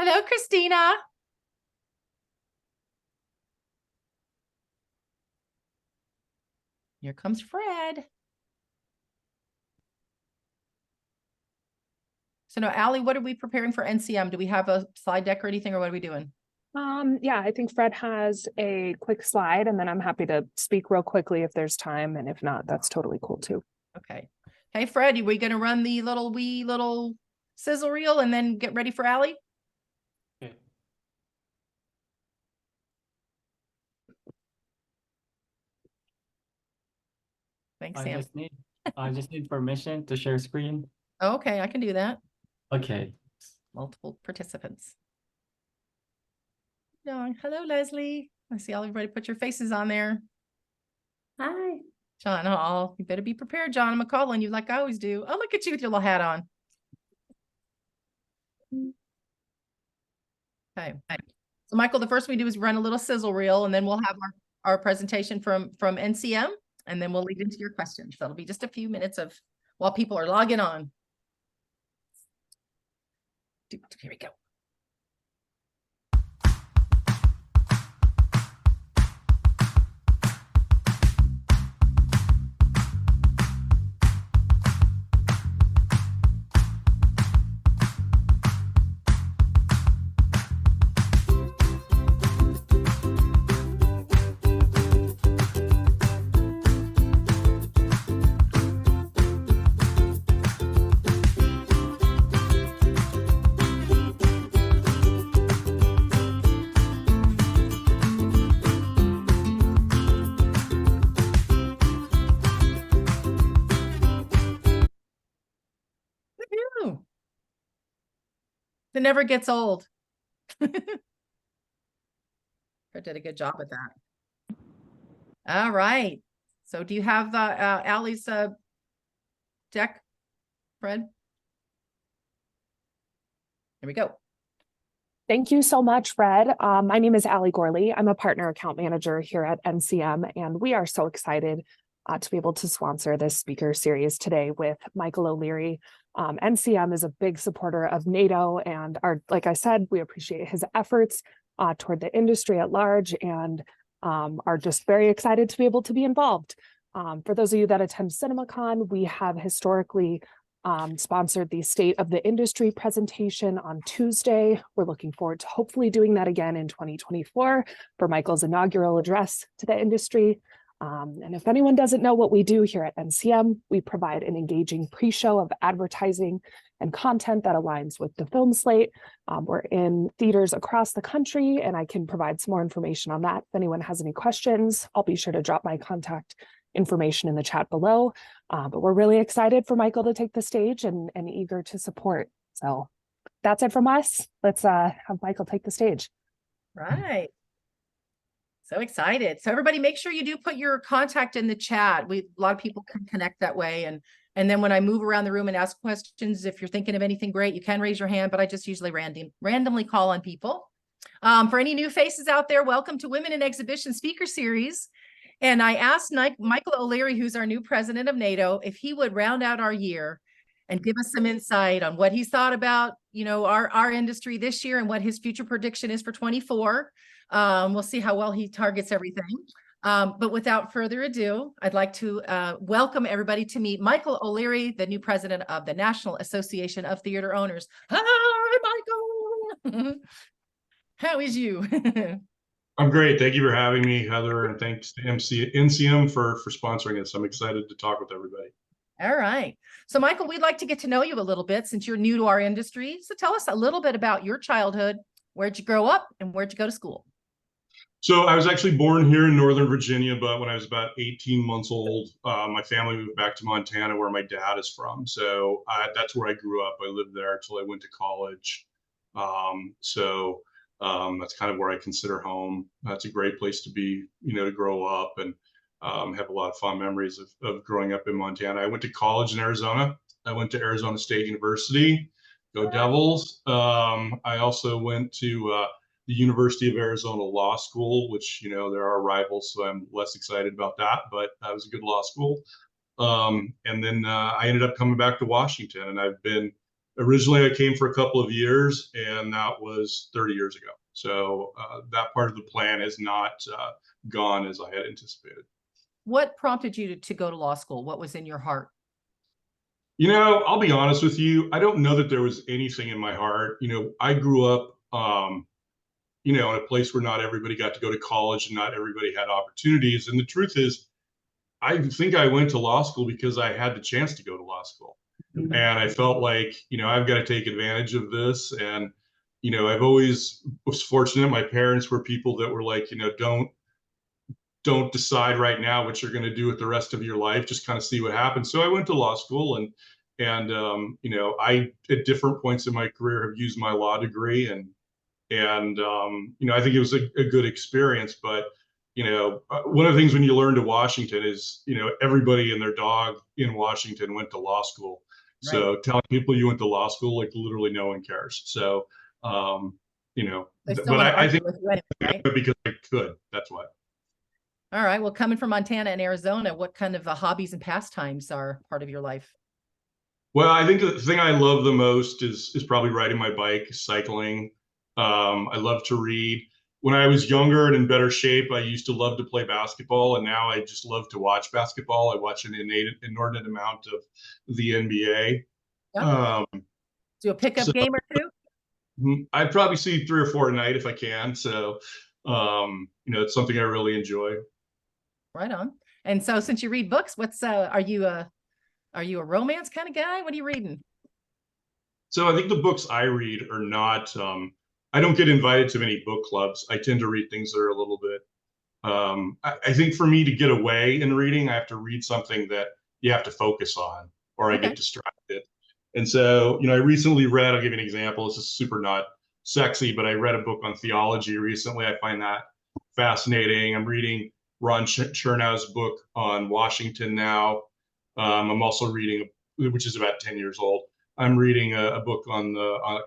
Hello, Christina. Here comes Fred. So now, Allie, what are we preparing for NCM? Do we have a slide deck or anything, or what are we doing? Yeah, I think Fred has a quick slide, and then I'm happy to speak real quickly if there's time, and if not, that's totally cool too. Okay. Hey, Fred, are we going to run the little sizzle reel and then get ready for Allie? Okay. Thanks, Sam. I just need permission to share screen. Okay, I can do that. Okay. Multiple participants. Hello, Leslie. I see everybody put your faces on there. Hi. John, oh, you better be prepared, John. I'm calling you like I always do. Oh, look at you with your little hat on. Okay. So, Michael, the first we do is run a little sizzle reel, and then we'll have our presentation from NCM, and then we'll lead into your questions. That'll be just a few minutes of while people are logging on. Here we go. It never gets old. Fred did a good job at that. All right. So do you have Allie's deck, Fred? Here we go. Thank you so much, Fred. My name is Allie Gorley. I'm a partner account manager here at NCM, and we are so excited to be able to sponsor this speaker series today with Michael O'Leary. NCM is a big supporter of NATO, and like I said, we appreciate his efforts toward the industry at large, and are just very excited to be able to be involved. For those of you that attend CinemaCon, we have historically sponsored the State of the Industry presentation on Tuesday. We're looking forward to hopefully doing that again in 2024 for Michael's inaugural address to the industry. And if anyone doesn't know what we do here at NCM, we provide an engaging pre-show of advertising and content that aligns with the film slate. We're in theaters across the country, and I can provide some more information on that. If anyone has any questions, I'll be sure to drop my contact information in the chat below. But we're really excited for Michael to take the stage and eager to support. So that's it from us. Let's have Michael take the stage. Right. So excited. So everybody make sure you do put your contact in the chat. A lot of people can connect that way. And then when I move around the room and ask questions, if you're thinking of anything great, you can raise your hand, but I just usually randomly call on people. For any new faces out there, welcome to Women in Exhibition Speaker Series. And I asked Michael O'Leary, who's our new president of NATO, if he would round out our year and give us some insight on what he's thought about, our industry this year and what his future prediction is for 24. We'll see how well he targets everything. But without further ado, I'd like to welcome everybody to meet Michael O'Leary, the new president of the National Association of Theater Owners. Hi, Michael. How is you? I'm great. Thank you for having me, Heather, and thanks to NCM for sponsoring us. I'm excited to talk with everybody. All right. So, Michael, we'd like to get to know you a little bit since you're new to our industry. So tell us a little bit about your childhood. Where'd you grow up and where'd you go to school? So I was actually born here in Northern Virginia, but when I was about 18 months old, my family moved back to Montana, where my dad is from. So that's where I grew up. I lived there until I went to college. That's kind of where I consider home. It's a great place to be, to grow up, and have a lot of fond memories of growing up in Montana. I went to college in Arizona. I went to Arizona State University. Go Devils. I also went to the University of Arizona Law School, which, there are rivals, so I'm less excited about that, but that was a good law school. And then I ended up coming back to Washington, and I've been Originally, I came for a couple of years, and that was 30 years ago. So that part of the plan has not gone as I had anticipated. What prompted you to go to law school? What was in your heart? You know, I'll be honest with you. I don't know that there was anything in my heart. You know, I grew up, you know, in a place where not everybody got to go to college and not everybody had opportunities. And the truth is, I think I went to law school because I had the chance to go to law school. Mhm. And I felt like, you know, I've got to take advantage of this. And, you know, I've always was fortunate. My parents were people that were like, you know, don't decide right now what you're going to do with the rest of your life. Just kind of see what happens. So I went to law school, and you know, I at different points in my career have used my law degree, and you know, I think it was a good experience. But you know, one of the things when you learn to Washington is, you know, everybody and their dog in Washington went to law school. So telling people you went to law school, like literally no one cares. So you know, They still but want to I argue think with you anyway, right? because I could, that's why. All right. Well, coming from Montana and Arizona, what kind of hobbies and pastimes are part of your life? Well, I think the thing I love the most is probably riding my bike, cycling. I love to read. When I was younger and in better shape, I used to love to play basketball, and now I just love to watch basketball. I watch an inordinate amount of the NBA. Yeah. Um, Do a pickup so game or two? I'd probably see 3 or 4 a night if I can. So, you know, it's something I really enjoy. Right on. And so since you read books, what's are you a romance kind of guy? What are you reading? So I think the books I read are not, I don't get invited to many book clubs. I tend to read things that are a little bit, I think for me to get away in reading, I have to read something that you have to focus on, or I Okay. get distracted. And so, you know, I recently read, I'll give you an example. This is super not sexy, but I read a book on theology recently. I find that fascinating. I'm reading Ron Chernow's book on Washington now. I'm also reading, which is about 10 years old. I'm reading a book on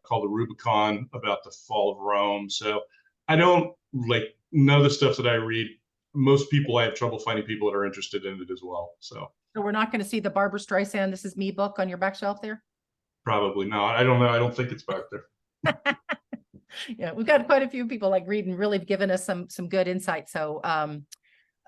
called The Rubicon about the fall of Rome. So I don't like none of the stuff that I read. Most people, I have trouble finding people that are interested in it as well. So we're not going to see the Barbara Streisand "This Is Me" book on your back shelf there? probably not. I don't know. I don't think it's back there. Yeah, we've got quite a few people like reading, really giving us some good insight. So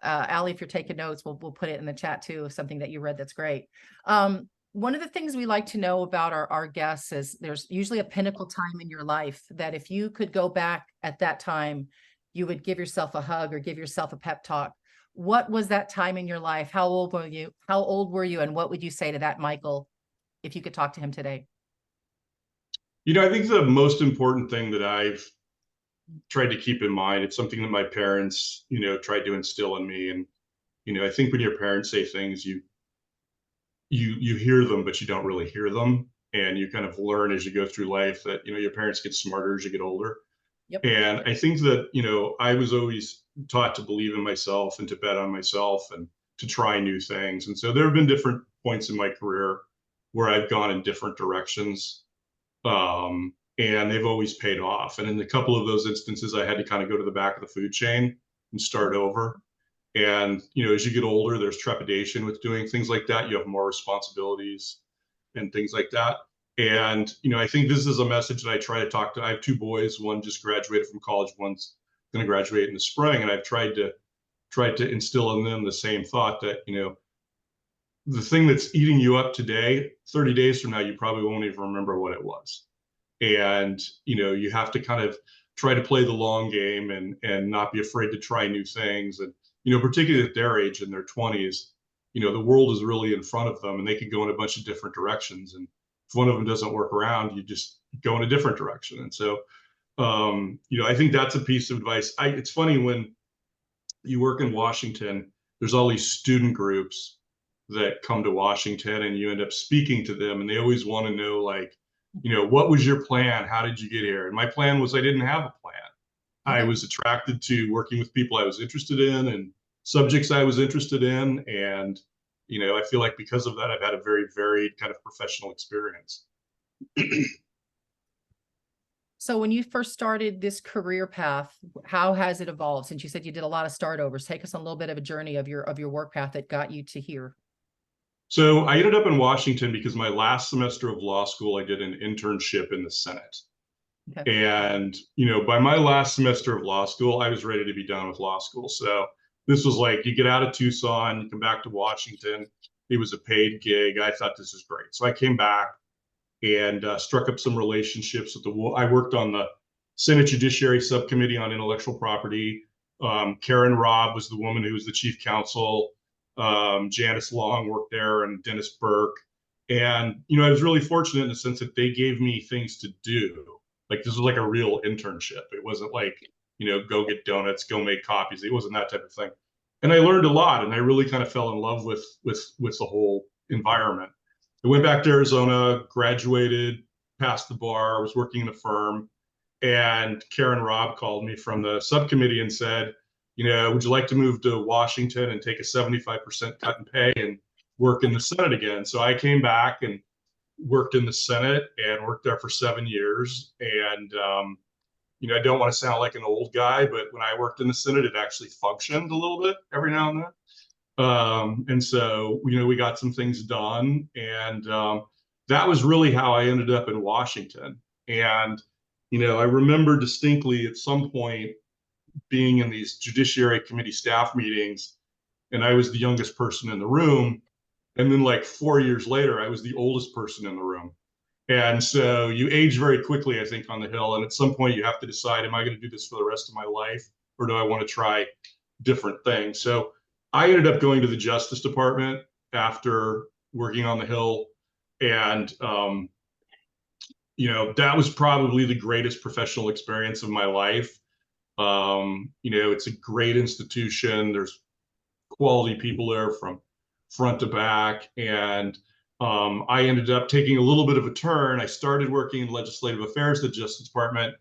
Allie, if you're taking notes, we'll put it in the chat too, something that you read that's great. One of the things we like to know about our guests is there's usually a pinnacle time in your life that if you could go back at that time, you would give yourself a hug or give yourself a pep talk. What was that time in your life? How old were you? How old were you? And what would you say to that Michael if you could talk to him today? You know, I think the most important thing that I've tried to keep in mind, it's something that my parents, you know, tried to instill in me. And, you know, I think when your parents say things, you hear them, but you don't really hear them. And you kind of learn as you go through life that, you know, your parents get smarter as you get older. Yep. And I think that, you know, I was always taught to believe in myself and to bet on myself and to try new things. And so there have been different points in my career where I've gone in different directions. And they've always paid off. And in a couple of those instances, I had to kind of go to the back of the food chain and start over. And, you know, as you get older, there's trepidation with doing things like that. You have more responsibilities and things like that. And, you know, I think this is a message that I try to talk to. I have 2 boys. One just graduated from college. One's going to graduate in the spring. And I've tried to instill in them the same thought that, you know, the thing that's eating you up today, 30 days from now, you probably won't even remember what it was. And, you know, you have to kind of try to play the long game and not be afraid to try new things. And, you know, particularly at their age in their 20s, you know, the world is really in front of them and they could go in a bunch of different directions. And if one of them doesn't work around, you just go in a different direction. And so, you know, I think that's a piece of advice. It's funny when you work in Washington, there's all these student groups that come to Washington and you end up speaking to them and they always want to know, like, you know, what was your plan? How did you get here? And my plan was I didn't have a plan. I was attracted to working with people I was interested in and subjects I was interested in. And, you know, I feel like because of that, I've had a very varied kind of professional experience. So when you first started this career path, how has it evolved? Since you said you did a lot of start overs, take us on a little bit of a journey of your work path that got you to here. So I ended up in Washington because my last semester of law school, I did an internship in the Senate. Okay. And, by my last semester of law school, I was ready to be done with law school. So this was like, you get out of Tucson, you come back to Washington. It was a paid gig. I thought this is great. So I came back and struck up some relationships with I worked on the Senate Judiciary Subcommittee on Intellectual Property. Karen Robb was the woman who was the chief counsel. Janice Long worked there, and Dennis Burke. And, I was really fortunate in the sense that they gave me things to do. Like, this was like a real internship. It wasn't like, go get donuts, go make copies. It wasn't that type of thing. And I learned a lot, and I really kind of fell in love with the whole environment. I went back to Arizona, graduated, passed the bar, was working in a firm, and Karen Robb called me from the subcommittee and said, would you like to move to Washington and take a 75% cut in pay and work in the Senate again? So I came back and worked in the Senate and worked there for 7 years. And, I don't want to sound like an old guy, but when I worked in the Senate, it actually functioned a little bit every now and then. And so, we got some things done. And that was really how I ended up in Washington. And, I remember distinctly at some point being in these Judiciary Committee staff meetings, and I was the youngest person in the room. And then like 4 years later, I was the oldest person in the room. And so you age very quickly, I think, on the Hill. And at some point you have to decide, am I going to do this for the rest of my life, or do I want to try different things? So I ended up going to the Justice Department after working on the Hill. And, that was probably the greatest professional experience of my life. It's a great institution. There's quality people there from front to back. And I ended up taking a little bit of a turn. I started working in legislative affairs at the Justice Department,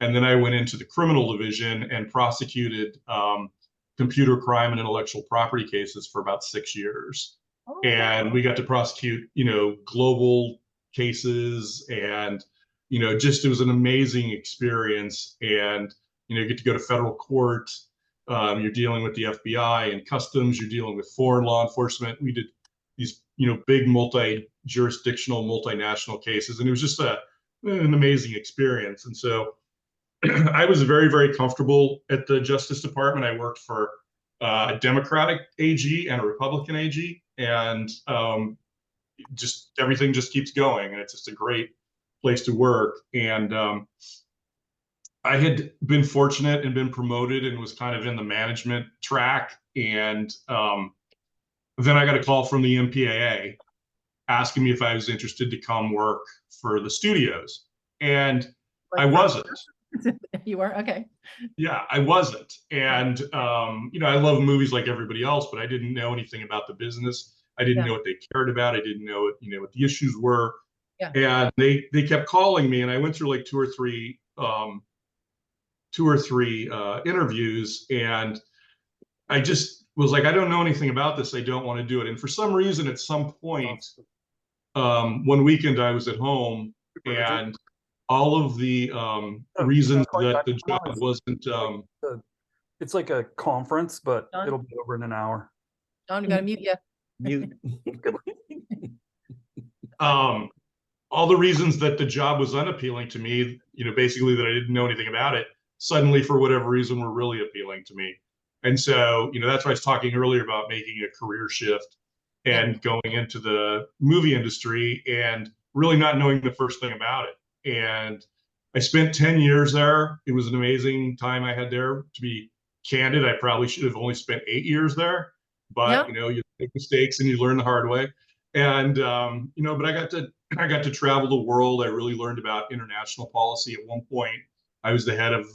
and then I went into the criminal division and prosecuted computer crime and intellectual property cases for about 6 years. Oh, and we got to prosecute, global cases, and, just it was an amazing experience. And, you get to go to federal court. You're dealing with the FBI and customs. You're dealing with foreign law enforcement. We did these, big multi-jurisdictional, multinational cases, and it was just an amazing experience. And so I was very, very comfortable at the Justice Department. I worked for a Democratic AG and a Republican AG, and just everything just keeps going, and it's just a great place to work. And I had been fortunate and been promoted and was kind of in the management track. And then I got a call from the MPAA asking me if I was interested to come work for the studios. And I wasn't. You were? Okay. Yeah, I wasn't. And, I love movies like everybody else, but I didn't know anything about the business. I didn't know what they cared about. I didn't know what the issues were. Yeah. And they kept calling me, and I went through like two or three interviews, and I just was like, I don't know anything about this. I don't want to do it. And for some reason, at some point, one weekend I was at home, and all of the reasons that the job wasn't. It's like a conference, but Don? It'll be over in an hour. Don, we gotta mute you. Mute. All the reasons that the job was unappealing to me, basically that I didn't know anything about it, suddenly for whatever reason were really appealing to me. And so, that's why I was talking earlier about making a career shift and going into the movie industry and really not knowing the first thing about it. And I spent 10 years there. It was an amazing time I had there. To be candid, I probably should have only spent 8 years there, but you make mistakes and you learn the hard way. And but I got to travel the world. I really learned about international policy. At one point, I was the head of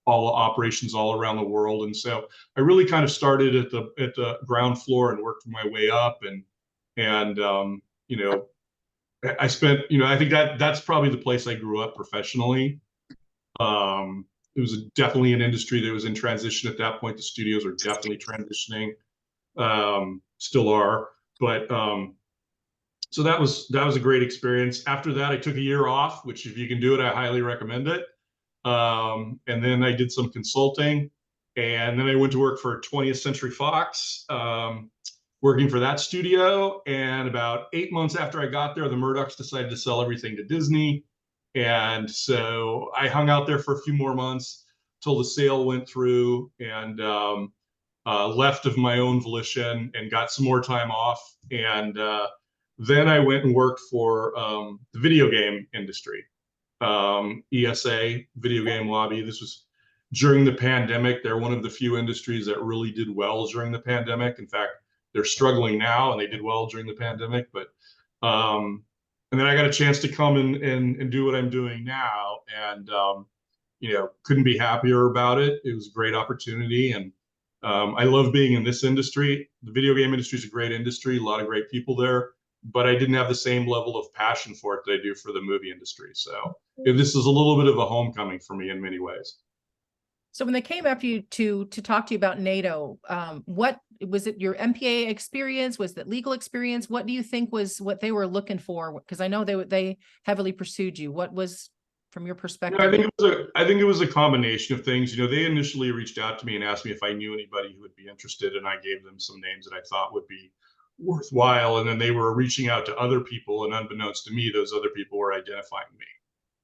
all the operations all around the world, and so I really kind of started at the ground floor and worked my way up. And I spent, I think that's probably the place I grew up professionally. It was definitely an industry that was in transition at that point. The studios are definitely transitioning, still are, but. So that was a great experience. After that, I took a year off, which if you can do it, I highly recommend it. And then I did some consulting, and then I went to work for 20th Century Fox working for that studio. And about 8 months after I got there, the Murdochs decided to sell everything to Disney. And so I hung out there for a few more months till the sale went through, and left of my own volition and got some more time off. And then I went and worked for the video game industry, ESA, Video Game Lobby. This was during the pandemic. They're one of the few industries that really did well during the pandemic. In fact, they're struggling now, and they did well during the pandemic. But and then I got a chance to come and do what I'm doing now, and couldn't be happier about it. It was a great opportunity, and I love being in this industry. The video game industry is a great industry, a lot of great people there, but I didn't have the same level of passion for it that I do for the movie industry. So this is a little bit of a homecoming for me in many ways. So when they came after you to talk to you about NATO, what was it? Your MPA experience? Was it legal experience? What do you think was what they were looking for? Because I know they heavily pursued you. What was, from your perspective? I think it was a combination of things. They initially reached out to me and asked me if I knew anybody who would be interested, and I gave them some names that I thought would be worthwhile. And then they were reaching out to other people, and unbeknownst to me, those other people were identifying me.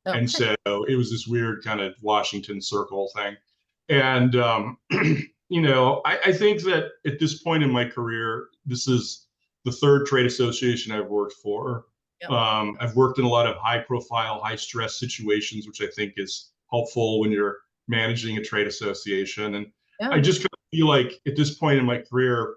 Okay. And so it was this weird kind of Washington Circle thing. And, I think that at this point in my career, this is the third trade association I've worked for. Yep. I've worked in a lot of high profile, high stress situations, which I think is helpful when you're managing a trade association. And Yeah. I just kind of feel like at this point in my career,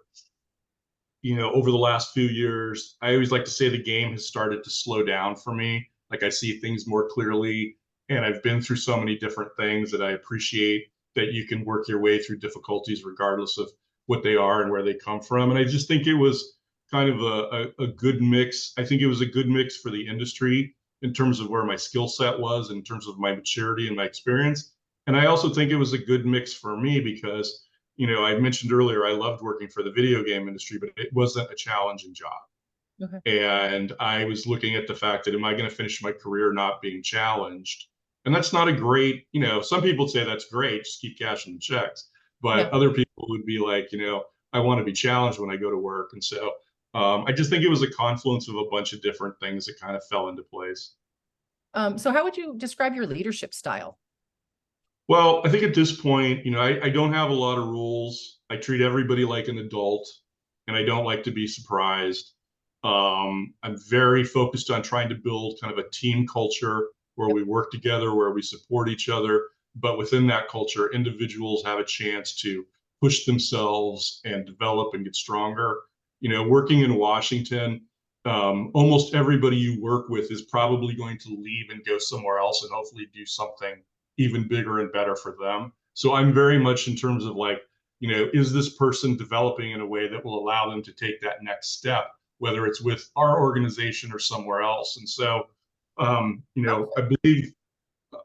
over the last few years, I always like to say the game has started to slow down for me. Like, I see things more clearly, and I've been through so many different things that I appreciate that you can work your way through difficulties regardless of what they are and where they come from. And I just think it was kind of a good mix. I think it was a good mix for the industry in terms of where my skill set was, in terms of my maturity and my experience. And I also think it was a good mix for me because, I mentioned earlier, I loved working for the video game industry, but it wasn't a challenging job. Okay. And I was looking at the fact that, am I going to finish my career not being challenged? And that's not a great, some people say that's great, just keep cashing the checks. But other people would be like, I want to be challenged when I go to work. And so I just think it was a confluence of a bunch of different things that kind of fell into place. So how would you describe your leadership style? Well, I think at this point, I don't have a lot of rules. I treat everybody like an adult, and I don't like to be surprised. I'm very focused on trying to build kind of a team culture where we work together, where we support each other. But within that culture, individuals have a chance to push themselves and develop and get stronger. Working in Washington, almost everybody you work with is probably going to leave and go somewhere else and hopefully do something even bigger and better for them. So I'm very much in terms of like, is this person developing in a way that will allow them to take that next step, whether it's with our organization or somewhere else? And so, I believe,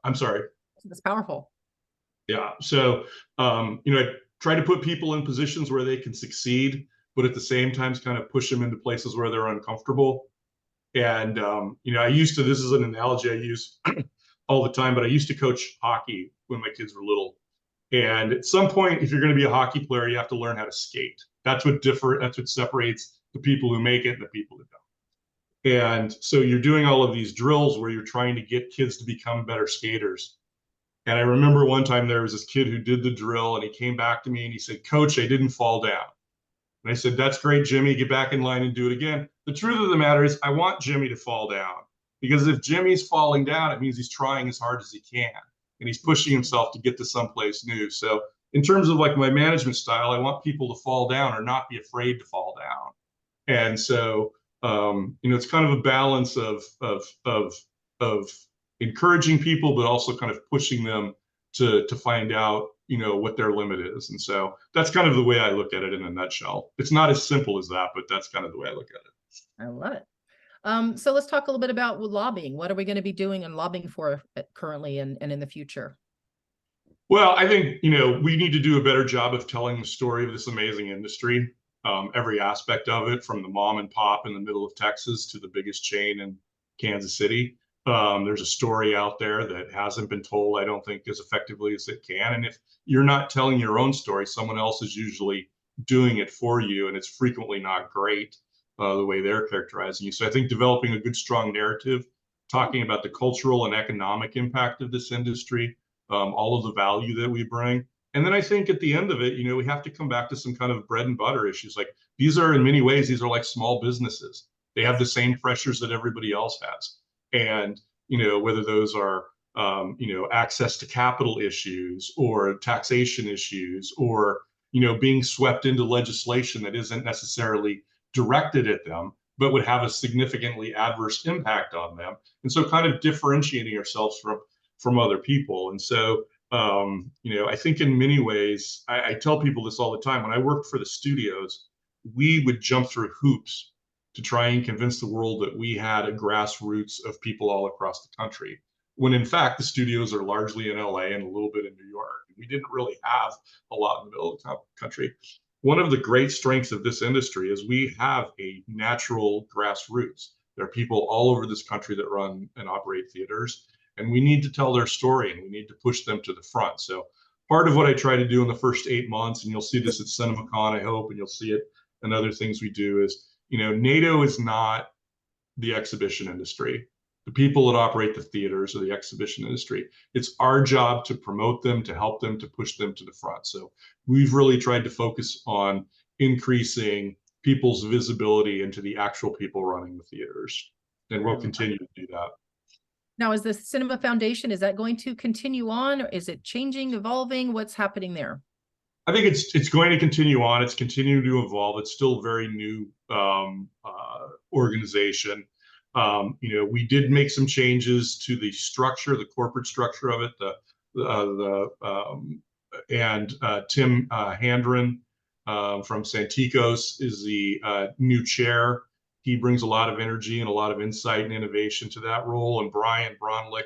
I'm sorry. It's powerful. Yeah. So, I try to put people in positions where they can succeed, but at the same time, kind of push them into places where they're uncomfortable. And, this is an analogy I use all the time, but I used to coach hockey when my kids were little. And at some point, if you're going to be a hockey player, you have to learn how to skate. That's what separates the people who make it and the people who don't. And so you're doing all of these drills where you're trying to get kids to become better skaters. And I remember one time there was this kid who did the drill, and he came back to me and he said, "Coach, I didn't fall down." And I said, "That's great, Jimmy. Get back in line and do it again." The truth of the matter is, I want Jimmy to fall down, because if Jimmy's falling down, it means he's trying as hard as he can, and he's pushing himself to get to someplace new. So in terms of like my management style, I want people to fall down or not be afraid to fall down. And so, it's kind of a balance of encouraging people, but also kind of pushing them to find out, what their limit is. And so that's kind of the way I look at it in a nutshell. It's not as simple as that, but that's kind of the way I look at it. I love it. So let's talk a little bit about lobbying. What are we going to be doing and lobbying for currently and in the future? Well, I think, we need to do a better job of telling the story of this amazing industry. Every aspect of it, from the mom and pop in the middle of Texas to the biggest chain in Kansas City. There's a story out there that hasn't been told, I don't think, as effectively as it can. And if you're not telling your own story, someone else is usually doing it for you, and it's frequently not great the way they're characterizing you. So I think developing a good, strong narrative, talking about the cultural and economic impact of this industry, all of the value that we bring. And then I think at the end of it, we have to come back to some kind of bread and butter issues. Like these are, in many ways, these are like small businesses. They have the same pressures that everybody else has. And, whether those are, access to capital issues or taxation issues or, being swept into legislation that isn't necessarily directed at them, but would have a significantly adverse impact on them. And so kind of differentiating ourselves from other people. And so, I think in many ways, I tell people this all the time. When I worked for the studios, we would jump through hoops to try and convince the world that we had a grassroots of people all across the country, when in fact, the studios are largely in LA and a little bit in New York. We didn't really have a lot in the middle of the country. One of the great strengths of this industry is we have a natural grassroots. There are people all over this country that run and operate theaters, and we need to tell their story and we need to push them to the front. So part of what I try to do in the first 8 months, and you'll see this at CinemaCon, I hope, and you'll see it in other things we do, is, NATO is not the exhibition industry. The people that operate the theaters or the exhibition industry. It's our job to promote them, to help them, to push them to the front. So we've really tried to focus on increasing people's visibility into the actual people running the theaters. And we'll continue to do that. Now, is the Cinema Foundation, is that going to continue on? Or is it changing, evolving? What's happening there? I think it's going to continue on. It's continuing to evolve. It's still a very new organization. We did make some changes to the structure, the corporate structure of it. Tim Handren from Santikos is the new chair. He brings a lot of energy and a lot of insight and innovation to that role. And Brian Bronlick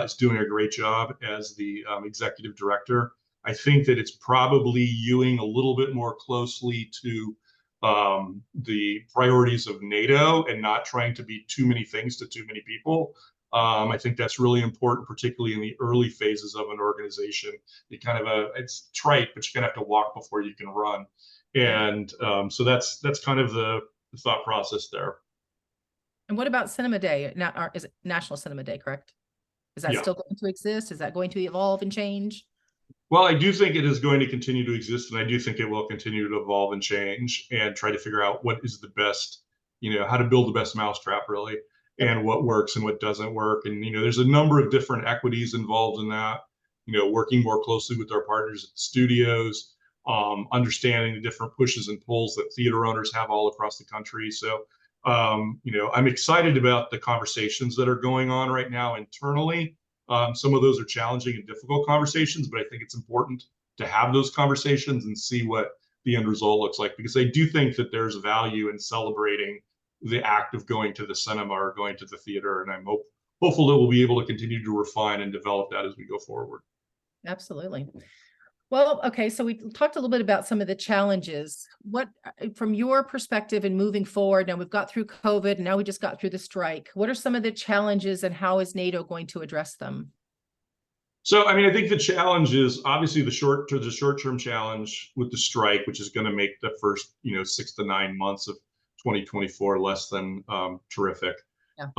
is doing a great job as the executive director. I think that it's probably hewing a little bit more closely to the priorities of NATO and not trying to be too many things to too many people. I think that's really important, particularly in the early phases of an organization. It's trite, but you're gonna have to walk before you can run. And so that's kind of the thought process there. And what about Cinema Day? Now, is it National Cinema Day, correct? Is that still going to exist? Is that going to evolve and change? Well, I do think it is going to continue to exist, and I do think it will continue to evolve and change and try to figure out what is the best, how to build the best mousetrap, really, and what works and what doesn't work. And, there's a number of different equities involved in that, working more closely with our partners at the studios, understanding the different pushes and pulls that theater owners have all across the country. So, I'm excited about the conversations that are going on right now internally. Some of those are challenging and difficult conversations, but I think it's important to have those conversations and see what the end result looks like, because I do think that there's value in celebrating the act of going to the cinema or going to the theater. And I'm hopeful that we'll be able to continue to refine and develop that as we go forward. Absolutely. Well, okay, so we talked a little bit about some of the challenges. What, from your perspective in moving forward, now we've got through COVID, and now we just got through the strike. What are some of the challenges and how is NATO going to address them? So, I think the challenge is obviously the short-term challenge with the strike, which is going to make the first, 6 to 9 months of 2024 less than terrific. Yeah.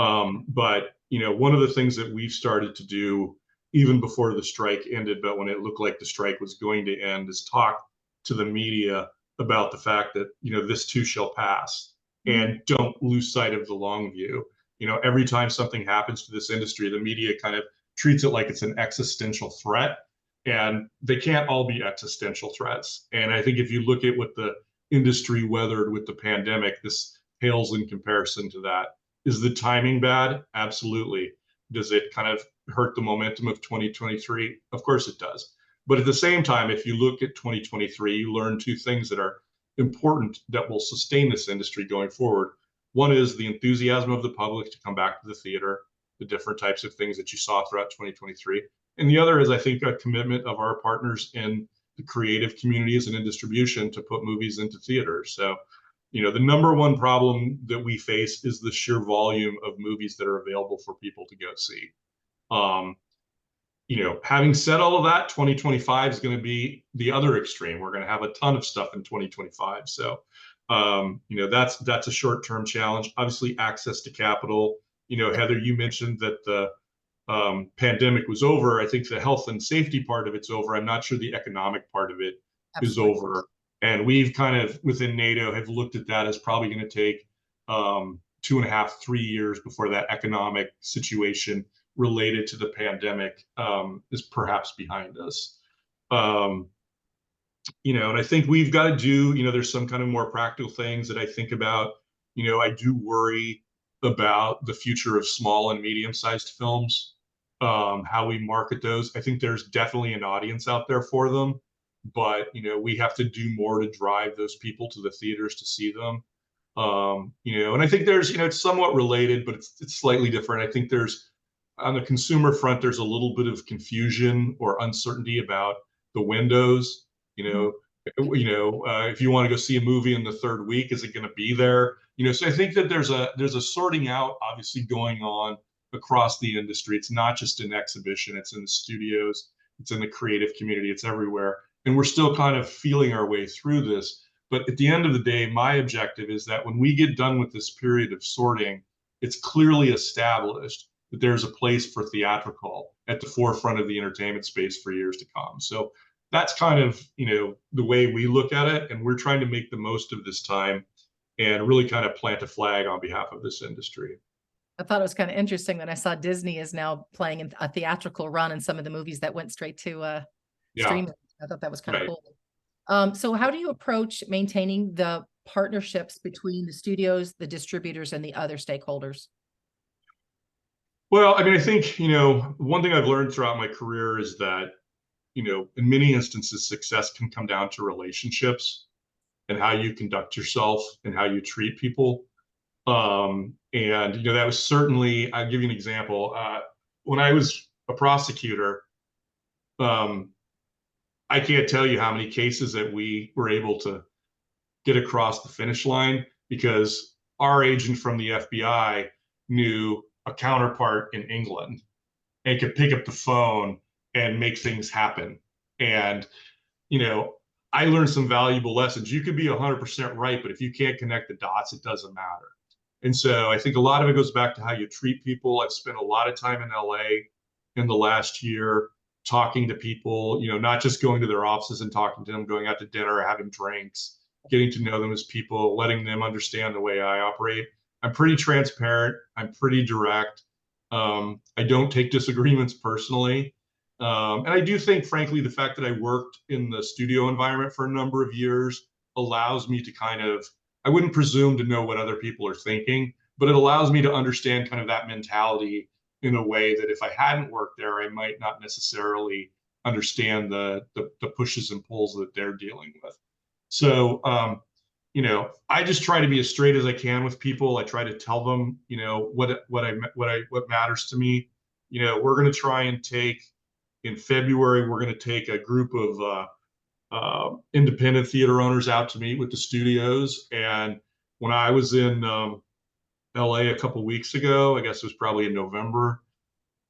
But, one of the things that we've started to do even before the strike ended, but when it looked like the strike was going to end, is talk to the media about the fact that, this too shall pass, and don't lose sight of the long view. Every time something happens to this industry, the media kind of treats it like it's an existential threat, and they can't all be existential threats. And I think if you look at what the industry weathered with the pandemic, this pales in comparison to that. Is the timing bad? Absolutely. Does it kind of hurt the momentum of 2023? Of course it does. But at the same time, if you look at 2023, you learn two things that are important that will sustain this industry going forward. One is the enthusiasm of the public to come back to the theater, the different types of things that you saw throughout 2023. And the other is, I think, a commitment of our partners in the creative communities and in distribution to put movies into theaters. So, the number one problem that we face is the sheer volume of movies that are available for people to go see. Having said all of that, 2025 is going to be the other extreme. We're going to have a ton of stuff in 2025. So, that's a short-term challenge. Obviously, access to capital. Heather, you mentioned that the pandemic was over. I think the health and safety part of it's over. I'm not sure the economic part of it is over. And we've kind of within NATO have looked at that as probably going to take 2.5, 3 years before that economic situation related to the pandemic is perhaps behind us. And I think we've got to do, there's some kind of more practical things that I think about. I do worry about the future of small and medium-sized films, how we market those. I think there's definitely an audience out there for them, but we have to do more to drive those people to the theaters to see them. And I think there's, it's somewhat related, but it's slightly different. I think there's on the consumer front, there's a little bit of confusion or uncertainty about the windows. If you want to go see a movie in the third week, is it going to be there? So I think that there's a sorting out obviously going on across the industry. It's not just in exhibition, it's in the studios, it's in the creative community, it's everywhere. And we're still kind of feeling our way through this. But at the end of the day, my objective is that when we get done with this period of sorting, it's clearly established that there's a place for theatrical at the forefront of the entertainment space for years to come. So that's kind of, the way we look at it. And we're trying to make the most of this time and really kind of plant a flag on behalf of this industry. I thought it was kind of interesting that I saw Disney is now playing in a theatrical run in some of the movies that went straight to streaming. I thought that was kind of cool. So how do you approach maintaining the partnerships between the studios, the distributors, and the other stakeholders? Well, I think, one thing I've learned throughout my career is that, in many instances, success can come down to relationships and how you conduct yourself and how you treat people. And, that was certainly, I'll give you an example. When I was a prosecutor, I can't tell you how many cases that we were able to get across the finish line because our agent from the FBI knew a counterpart in England and could pick up the phone and make things happen. And, I learned some valuable lessons. You could be 100% right, but if you can't connect the dots, it doesn't matter. And so I think a lot of it goes back to how you treat people. I've spent a lot of time in LA in the last year talking to people, not just going to their offices and talking to them, going out to dinner, having drinks, getting to know them as people, letting them understand the way I operate. I'm pretty transparent. I'm pretty direct. I don't take disagreements personally. And I do think, frankly, the fact that I worked in the studio environment for a number of years allows me to kind of, I wouldn't presume to know what other people are thinking, but it allows me to understand kind of that mentality in a way that if I hadn't worked there, I might not necessarily understand the pushes and pulls that they're dealing with. So, I just try to be as straight as I can with people. I try to tell them, what matters to me. We're going to try and take in February, we're going to take a group of independent theater owners out to meet with the studios. And when I was in LA a couple of weeks ago, I guess it was probably in November,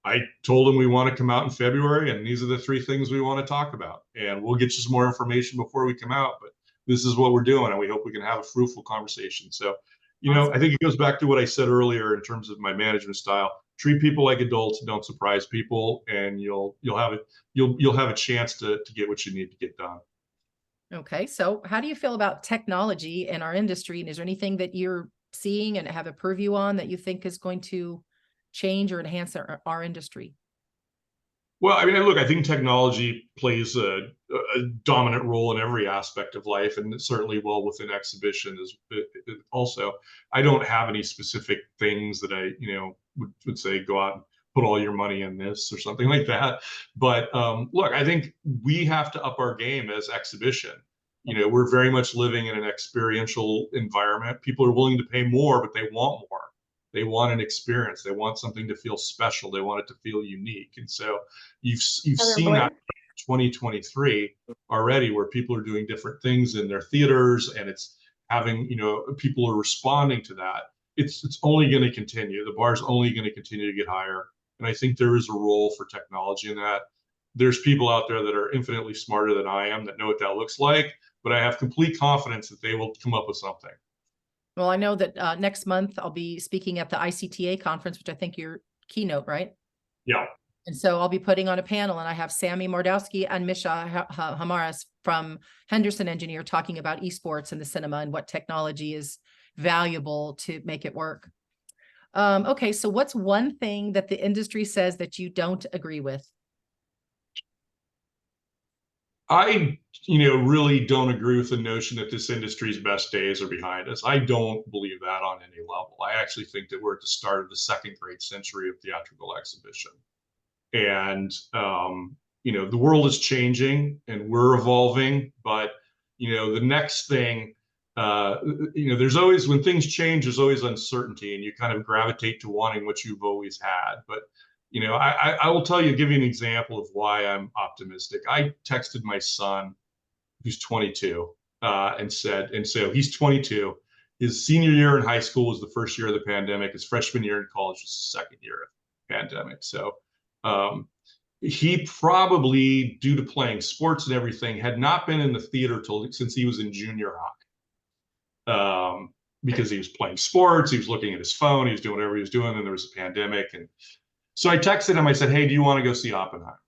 I told them we want to come out in February and these are the 3 things we want to talk about. And we'll get you some more information before we come out, but this is what we're doing and we hope we can have a fruitful conversation. So, I think it goes back to what I said earlier in terms of my management style. Treat people like adults, don't surprise people, and you'll have a chance to get what you need to get done. Okay, so how do you feel about technology in our industry? And is there anything that you're seeing and have a purview on that you think is going to change or enhance our industry? Well, look, I think technology plays a dominant role in every aspect of life, and certainly well within exhibition is also. I don't have any specific things that I, would say go out and put all your money in this or something like that. But look, I think we have to up our game as exhibition. We're very much living in an experiential environment. People are willing to pay more, but they want more. They want an experience. They want something to feel special. They want it to feel unique. And so you've seen that in 2023 already, where people are doing different things in their theaters, and it's having, people are responding to that. It's only going to continue. The bar's only going to continue to get higher. And And I think there is a role for technology in that. There's people out there that are infinitely smarter than I am that know what that looks like, but I have complete confidence that they will come up with something. Well, I know that next month I'll be speaking at the ICTA conference, which I think your keynote, right? Yeah. And so I'll be putting on a panel, and I have Sammy Mordowski and Misha Hamaras from Henderson Engineer talking about esports in the cinema and what technology is valuable to make it work. Okay, so what's one thing that the industry says that you don't agree with? I, really don't agree with the notion that this industry's best days are behind us. I don't believe that on any level. I actually think that we're at the start of the second great century of theatrical exhibition. And, the world is changing and we're evolving, but, the next thing, there's always, when things change, there's always uncertainty, and you kind of gravitate to wanting what you've always had. But, I will give you an example of why I'm optimistic. I texted my son, who's 22, and so he's 22. His senior year in high school was the first year of the pandemic. His freshman year in college was the second year of the pandemic. So he probably, due to playing sports and everything, had not been in the theater since he was in junior high. Because he was playing sports, he was looking at his phone, he was doing whatever he was doing, and there was a pandemic. And so I texted him, I said, hey, do you want to go see Oppenheimer?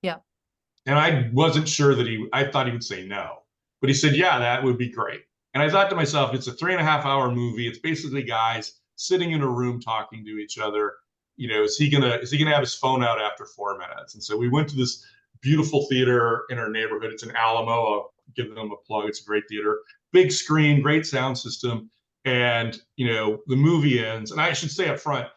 Yeah. And I wasn't sure that I thought he would say no, but he said, yeah, that would be great. And I thought to myself, it's a 3.5-hour movie. It's basically guys sitting in a room talking to each other. Is he gonna have his phone out after 4 minutes? And so we went to this beautiful theater in our neighborhood. It's in Alamo. I'll give them a plug. It's a great theater, big screen, great sound system. And, the movie ends. And I should say up front,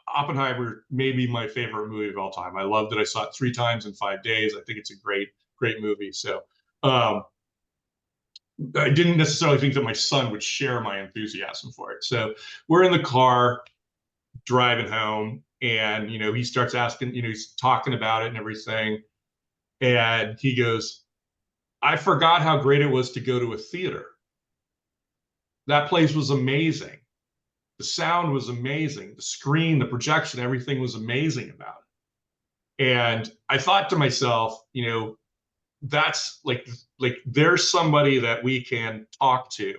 Oppenheimer may be my favorite movie of all time. I loved it. I saw it 3 times in 5 days. I think it's a great, great movie. So I didn't necessarily think that my son would share my enthusiasm for it. So we're in the car driving home, and, he starts asking, he's talking about it and everything. And he goes, I forgot how great it was to go to a theater. That place was amazing. The sound was amazing. The screen, the projection, everything was amazing about it. And I thought to myself, that's like there's somebody that we can talk to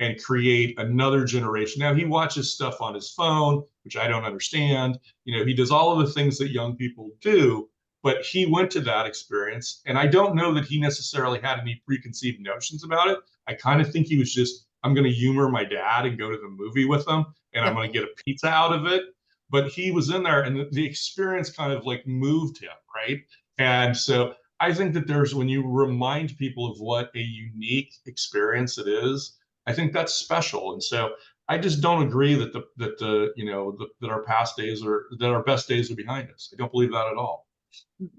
and create another generation. Now, he watches stuff on his phone, which I don't understand. He does all of the things that young people do, but he went to that experience. And I don't know that he necessarily had any preconceived notions about it. I kind of think he was just, I'm going to humor my dad and go to the movie with him, and I'm going to get a pizza out of it. But he was in there, and the experience kind of moved him, right? And so I think that when you remind people of what a unique experience it is, I think that's special. And so I just don't agree that that our best days are behind us. I don't believe that at all.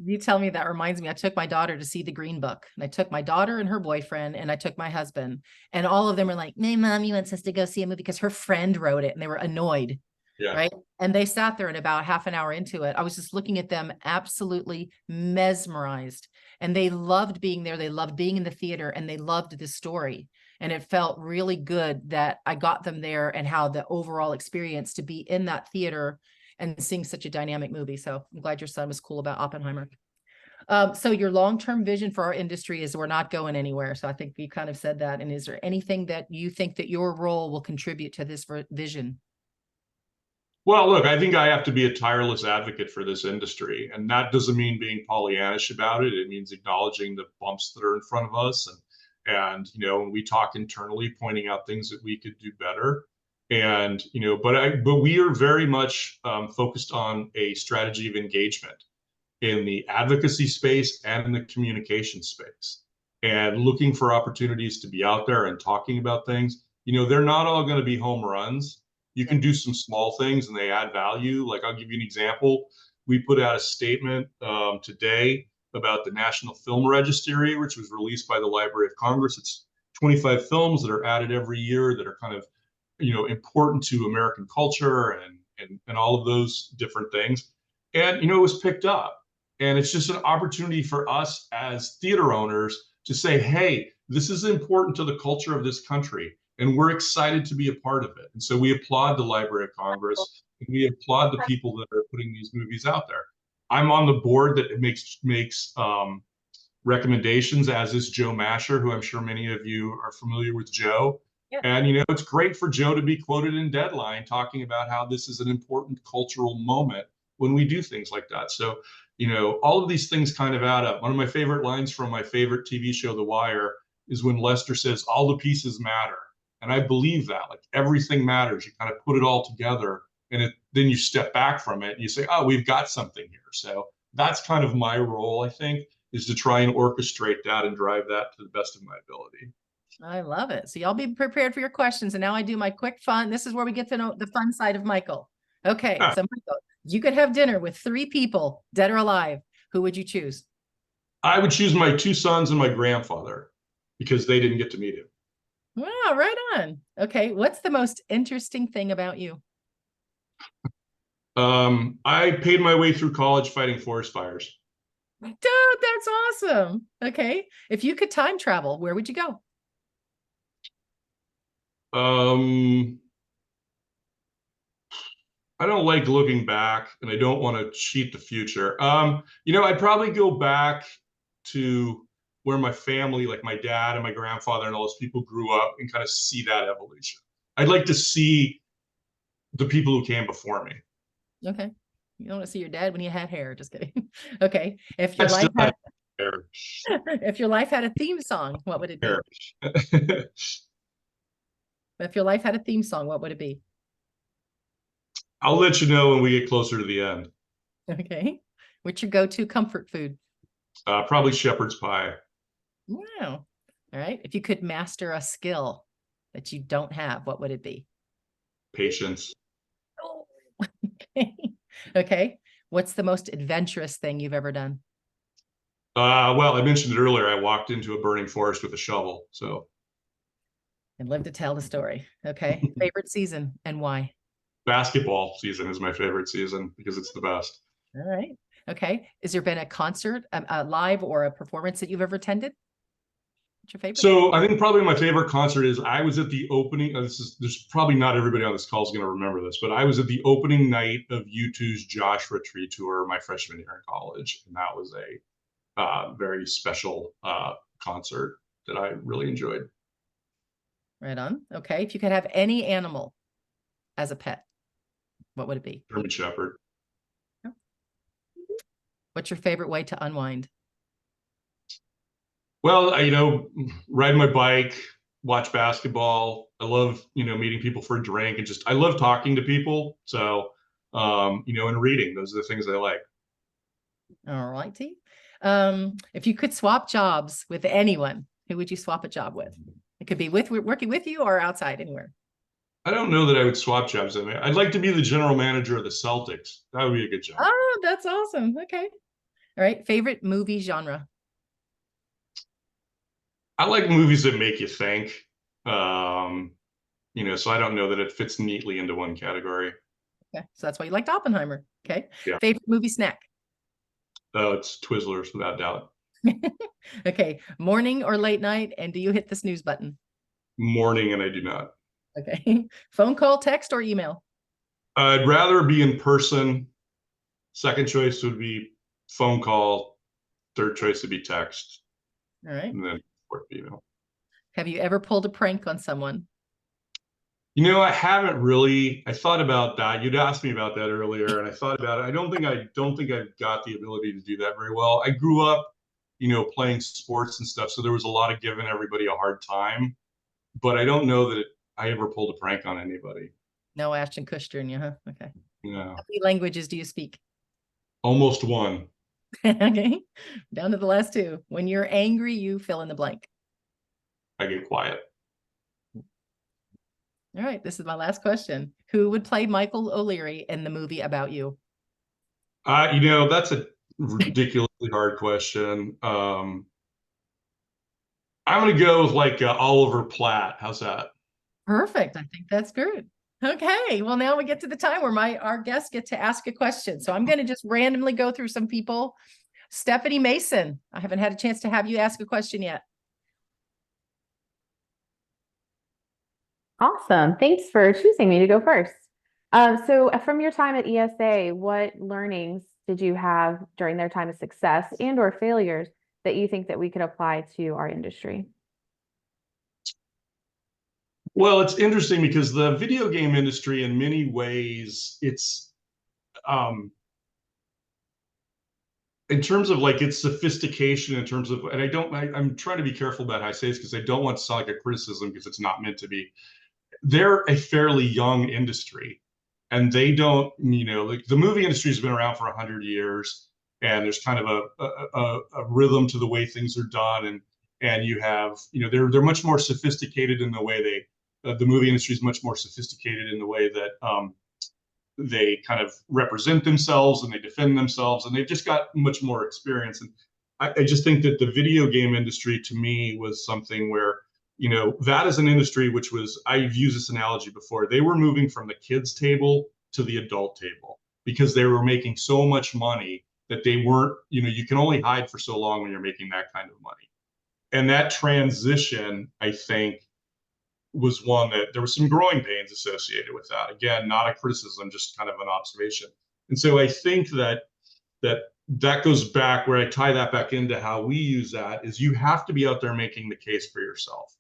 You tell me, that reminds me, I took my daughter to see The Green Book, and I took my daughter and her boyfriend, and I took my husband, and all of them were like, "Hey, Mommy wants us to go see a movie," because her friend wrote it, and they were annoyed. Yeah. Right. And they sat there, and about half an hour into it, I was just looking at them absolutely mesmerized, and they loved being there. They loved being in the theater, and they loved the story. And it felt really good that I got them there, and how the overall experience to be in that theater and seeing such a dynamic movie. So I'm glad your son was cool about Oppenheimer. So your long-term vision for our industry is we're not going anywhere. So I think you kind of said that. And is there anything that you think that your role will contribute to this vision? Well, look, I think I have to be a tireless advocate for this industry. And that doesn't mean being Pollyannish about it. It means acknowledging the bumps that are in front of us. And when we talk internally, pointing out things that we could do better. And, but we are very much focused on a strategy of engagement in the advocacy space and in the communication space, and looking for opportunities to be out there and talking about things. They're not all going to be home runs. You can do some small things and they add value. Like, I'll give you an example. We put out a statement today about the National Film Registry, which was released by the Library of Congress. It's 25 films that are added every year that are kind of, important to American culture and all of those different things. And, it was picked up. And it's just an opportunity for us as theater owners to say, hey, this is important to the culture of this country, and we're excited to be a part of it. And so we applaud the Library of Congress We applaud the people that are putting these movies out there. I'm on the board that makes recommendations, as is Joe Masher, who I'm sure many of you are familiar with Joe. Yeah. And, you know, it's great for Joe to be quoted in Deadline talking about how this is an important cultural moment when we do things like that. So, you know, all of these things kind of add up. One of my favorite lines from my favorite TV show, The Wire, is when Lester says, all the pieces matter. And I believe that, like, everything matters. You kind of put it all together, and then you step back from it and you say, oh, we've got something here. So that's kind of my role, I think, is to try and orchestrate that and drive that to the best of my ability. I love it. So y'all be prepared for your questions. And now I do my quick fun. This is where we get to know the fun side of Michael. Okay. Ah. So Michael, you could have dinner with 3 people, dead or alive. Who would you choose? I would choose my 2 sons and my grandfather because they didn't get to meet him. Wow, right on. Okay. What's the most interesting thing about you? I paid my way through college fighting forest fires. Dude, that's awesome. Okay. If you could time travel, where would you go? I don't like looking back, and I don't want to cheat the future. You know, I'd probably go back to where my family, like my dad and my grandfather and all those people grew up, and kind of see that evolution. I'd like to see the people who came before me. Okay. You don't want to see your dad when he had hair. Just kidding. Okay. If your I life still had, have hair. if your life had a theme song, what would it be? Hair. If your life had a theme song, what would it be? I'll let you know when we get closer to the end. Okay. What's your go-to comfort food? Probably shepherd's pie. Wow. All right. If you could master a skill that you don't have, what would it be? Patience. Oh. Okay. Okay. What's the most adventurous thing you've ever done? Well, I mentioned it earlier. I walked into a burning forest with a shovel. So And live to tell the story. Okay. Favorite season and why? basketball season is my favorite season because it's the best. All right. Okay. Has there been a concert, a live or a performance that you've ever attended? What's your favorite? So I think probably my favorite concert is I was at the opening. There's probably not everybody on this call is going to remember this, but I was at the opening night of U2's Joshua Tree tour my freshman year in college, and that was a very special concert that I really enjoyed. Right on. Okay. If you could have any animal as a pet, what would it be? German Shepherd. What's your favorite way to unwind? Well, you know, ride my bike, watch basketball. I love, you know, meeting people for a drink, and I love talking to people. So, you know, and reading, those are the things I like. All righty. If you could swap jobs with anyone, who would you swap a job with? It could be working with you or outside, anywhere. I don't know that I would swap jobs. I mean, I'd like to be the general manager of the Celtics. That would be a good job. Oh, that's awesome. Okay. All right. Favorite movie genre? I like movies that make you think. You know, so I don't know that it fits neatly into one category. Okay. So that's why you liked Oppenheimer. Okay. Yeah. Favorite movie snack? Oh, it's Twizzlers without doubt. Okay. Morning or late night? And do you hit the snooze button? Morning, and I do not. Okay. Phone call, text, or email? I'd rather be in person. Second choice would be phone call. Third choice would be text. All right. And then fourth, email. Have you ever pulled a prank on someone? You know, I haven't really. I thought about that. You'd asked me about that earlier, and I thought about it. I don't think I've got the ability to do that very well. I grew up, you know, playing sports and stuff, so there was a lot of giving everybody a hard time. But I don't know that I ever pulled a prank on anybody. No Ashton Kutcher in you, huh? Okay. No, How many languages do you speak? almost one. Okay. Down to the last 2. When you're angry, you fill in the blank. I get quiet. All right. This is my last question. Who would play Michael O'Leary in the movie about you? You know, that's a ridiculously hard question. I'm going to go with like Oliver Platt. How's that? Perfect. I think that's good. Okay. Well, now we get to the time where our guests get to ask a question. So I'm going to just randomly go through some people. Stephanie Mason, I haven't had a chance to have you ask a question yet. Awesome. Thanks for choosing me to go first. So from your time at ESA, what learnings did you have during their time of success and or failures that you think that we could apply to our industry? Well, it's interesting because the video game industry, in many ways, it's in terms of like its sophistication, in terms of, and I'm trying to be careful about how I say this because I don't want to sound like a criticism because it's not meant to be. They're a fairly young industry, and they don't, like the movie industry has been around for 100 years, and there's kind of a rhythm to the way things are done, and you have, they're much more sophisticated in the way the movie industry is much more sophisticated in the way that they kind of represent themselves and they defend themselves, and they've just got much more experience. And I just think that the video game industry, to me, was something where, that is an industry which was, I've used this analogy before, they were moving from the kids' table to the adult table because they were making so much money that they weren't, you can only hide for so long when you're making that kind of money. And that transition, I think, was one that there was some growing pains associated with that. Again, not a criticism, just kind of an observation. And so I think that goes back, where I tie that back into how we use that, is you have to be out there making the case for yourself.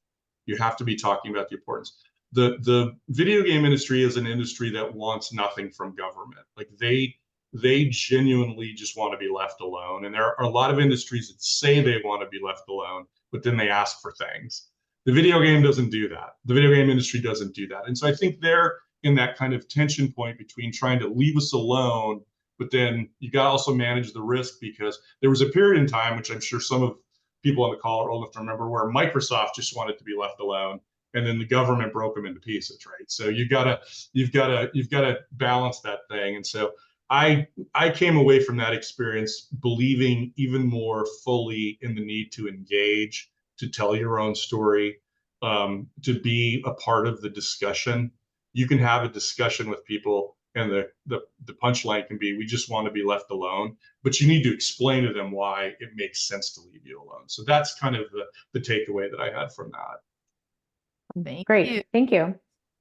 You have to be talking about the importance. The video game industry is an industry that wants nothing from government. Like they genuinely just want to be left alone. And there are a lot of industries that say they want to be left alone, but then they ask for things. The video game doesn't do that. The video game industry doesn't do that. And so I think they're in that kind of tension point between trying to leave us alone, but then you got to also manage the risk, because there was a period in time, which I'm sure some of people on the call are old enough to remember, where Microsoft just wanted to be left alone, and then the government broke them into pieces, right? So you've got to balance that thing. And so I came away from that experience believing even more fully in the need to engage, to tell your own story, to be a part of the discussion. You can have a discussion with people, and the punchline can be, we just want to be left alone, but you need to explain to them why it makes sense to leave you alone. So that's kind of the takeaway that I had from that. Great. You. Thank you.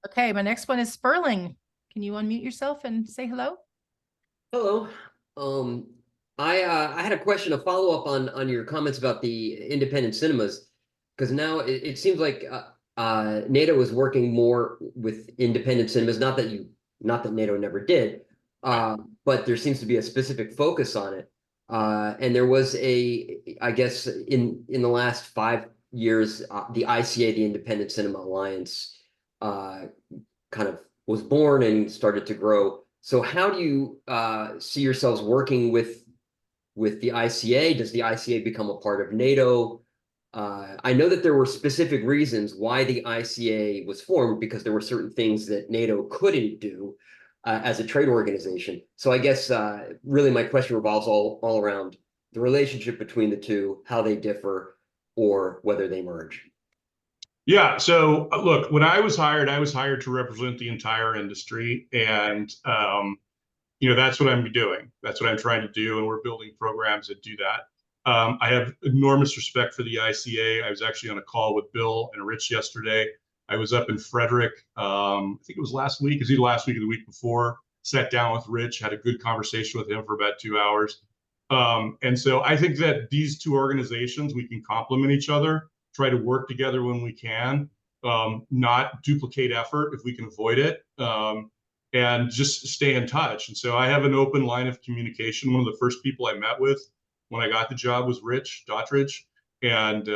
Okay, my next one is Sperling. Can you unmute yourself and say hello? Hello. I had a question, a follow-up on your comments about the independent cinemas, because now it seems like NATO is working more with independent cinemas. Not that NATO never did, but there seems to be a specific focus on it. And there was I guess in the last 5 years, the ICA, the Independent Cinema Alliance, kind of was born and started to grow. So how do you see yourselves working with the ICA? Does the ICA become a part of NATO? I know that there were specific reasons why the ICA was formed, because there were certain things that NATO couldn't do as a trade organization. So I guess really my question revolves all around the relationship between the two, how they differ, or whether they merge. Yeah. So look, when I was hired to represent the entire industry, and that's what I'm doing. That's what I'm trying to do, and we're building programs that do that. I have enormous respect for the ICA. I was actually on a call with Bill and Rich yesterday. I was up in Frederick. I think it was last week. It was either last week or the week before. Sat down with Rich, had a good conversation with him for about 2 hours. And so I think that these two organizations, we can complement each other, try to work together when we can, not duplicate effort if we can avoid it, and just stay in touch. And so I have an open line of communication. One of the first people I met with when I got the job was Rich Dottridge. And,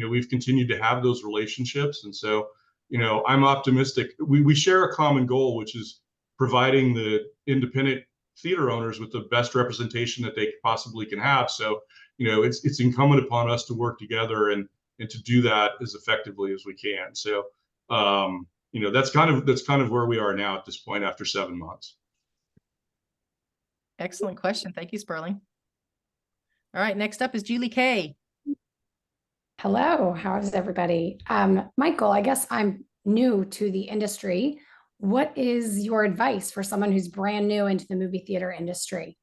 we've continued to have those relationships. And so, I'm optimistic. We share a common goal, which is providing the independent theater owners with the best representation that they possibly can have. So, it's incumbent upon us to work together and to do that as effectively as we can. So, that's kind of where we are now at this point after 7 months. Excellent question. Thank you, Sperling. All right, next up is Julie Kay. Hello, how is everybody? Michael, I guess I'm new to the industry. What is your advice for someone who's brand new into the movie theater industry?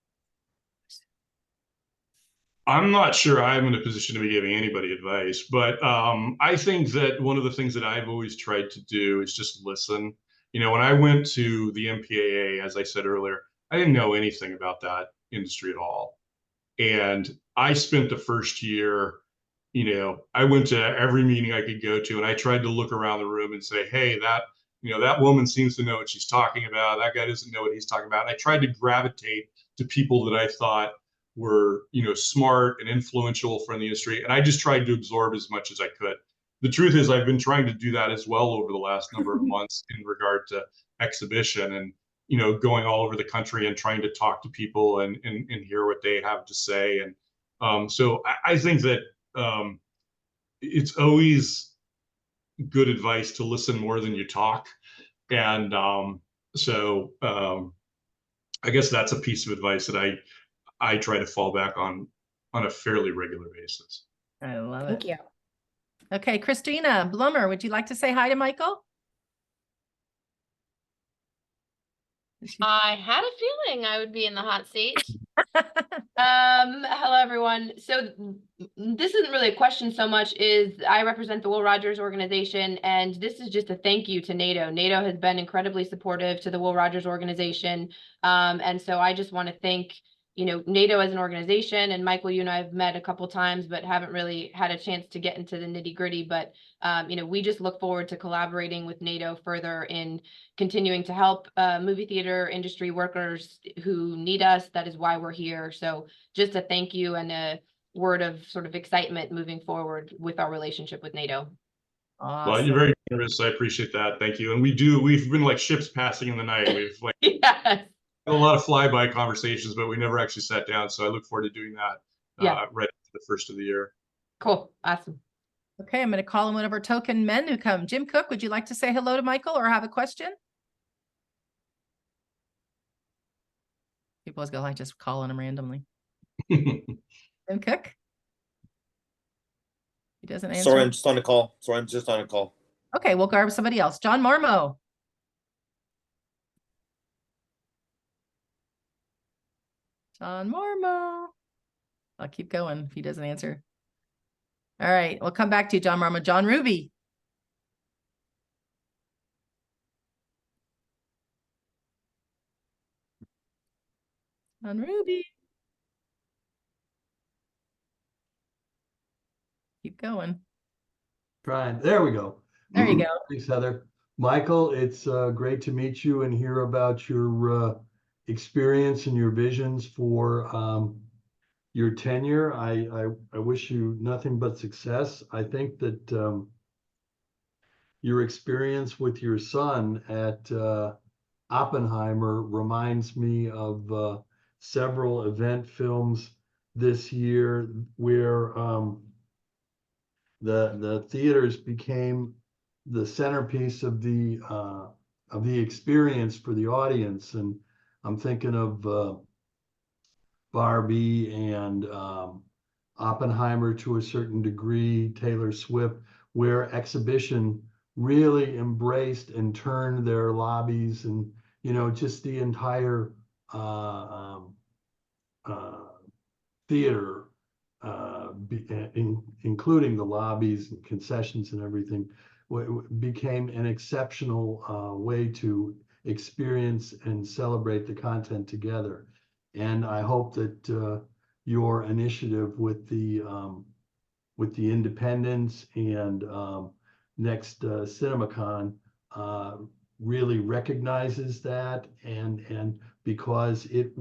I'm not sure I'm in a position to be giving anybody advice, but I think that one of the things that I've always tried to do is just listen. You know, when I went to the MPAA, as I said earlier, I didn't know anything about that industry at all. And I spent the first year, you know, I went to every meeting I could go to, and I tried to look around the room and say, hey, that, you know, that woman seems to know what she's talking about. That guy doesn't know what he's talking about. And I tried to gravitate to people that I thought were, you know, smart and influential from the industry. And I just tried to absorb as much as I could. The truth is, I've been trying to do that as well over the last number of months in regard to exhibition, and, you know, going all over the country and trying to talk to people and hear what they have to say. And so I think that it's always good advice to listen more than you talk. And I guess that's a piece of advice that I try to fall back on a fairly regular basis. I love Thank it. you. Okay, Christina Blummer, would you like to say hi to Michael? I had a feeling I would be in the hot seat. Hello everyone. So this isn't really a question so much is I represent the Will Rogers organization, and this is just a thank you to NATO. NATO has been incredibly supportive to the Will Rogers organization. And so I just want to thank, you know, NATO as an organization, and Michael, you and I have met a couple times, but haven't really had a chance to get into the nitty gritty. But, you know, we just look forward to collaborating with NATO further in continuing to help movie theater industry workers who need us. That is why we're here. So just a thank you and a word of sort of excitement moving forward with our relationship with NATO. Awesome. Well, you're very generous. I appreciate that. Thank you. And we've been like ships passing in the night. We've like Yes. a lot of flyby conversations, but we never actually sat down. So I look forward to doing that right after the first of the year. Cool. Awesome. Okay, I'm going to call in one of our token men who come. Jim Cook, would you like to say hello to Michael or have a question? People always go like just calling him randomly. Jim Cook? He doesn't answer. Sorry, I'm just on a call. Okay, we'll grab somebody else. John Marmo. John Marmo. I'll keep going if he doesn't answer. All right, we'll come back to you, John Marmo. John Ruby. John Ruby. Keep going. Trying. There we go. There you go. Thanks, Heather. Michael, it's great to meet you and hear about your experience and your visions for your tenure. I wish you nothing but success. I think that your experience with your son at Oppenheimer reminds me of several event films this year where the theaters became the centerpiece of the experience for the audience. And I'm thinking of Barbie and Oppenheimer to a certain degree, Taylor Swift, where exhibition really embraced and turned their lobbies and, you know, just the entire theater, including the lobbies and concessions and everything, became an exceptional way to experience and celebrate the content together. And I hope that your initiative with the Independents and next CinemaCon really recognizes that, and because it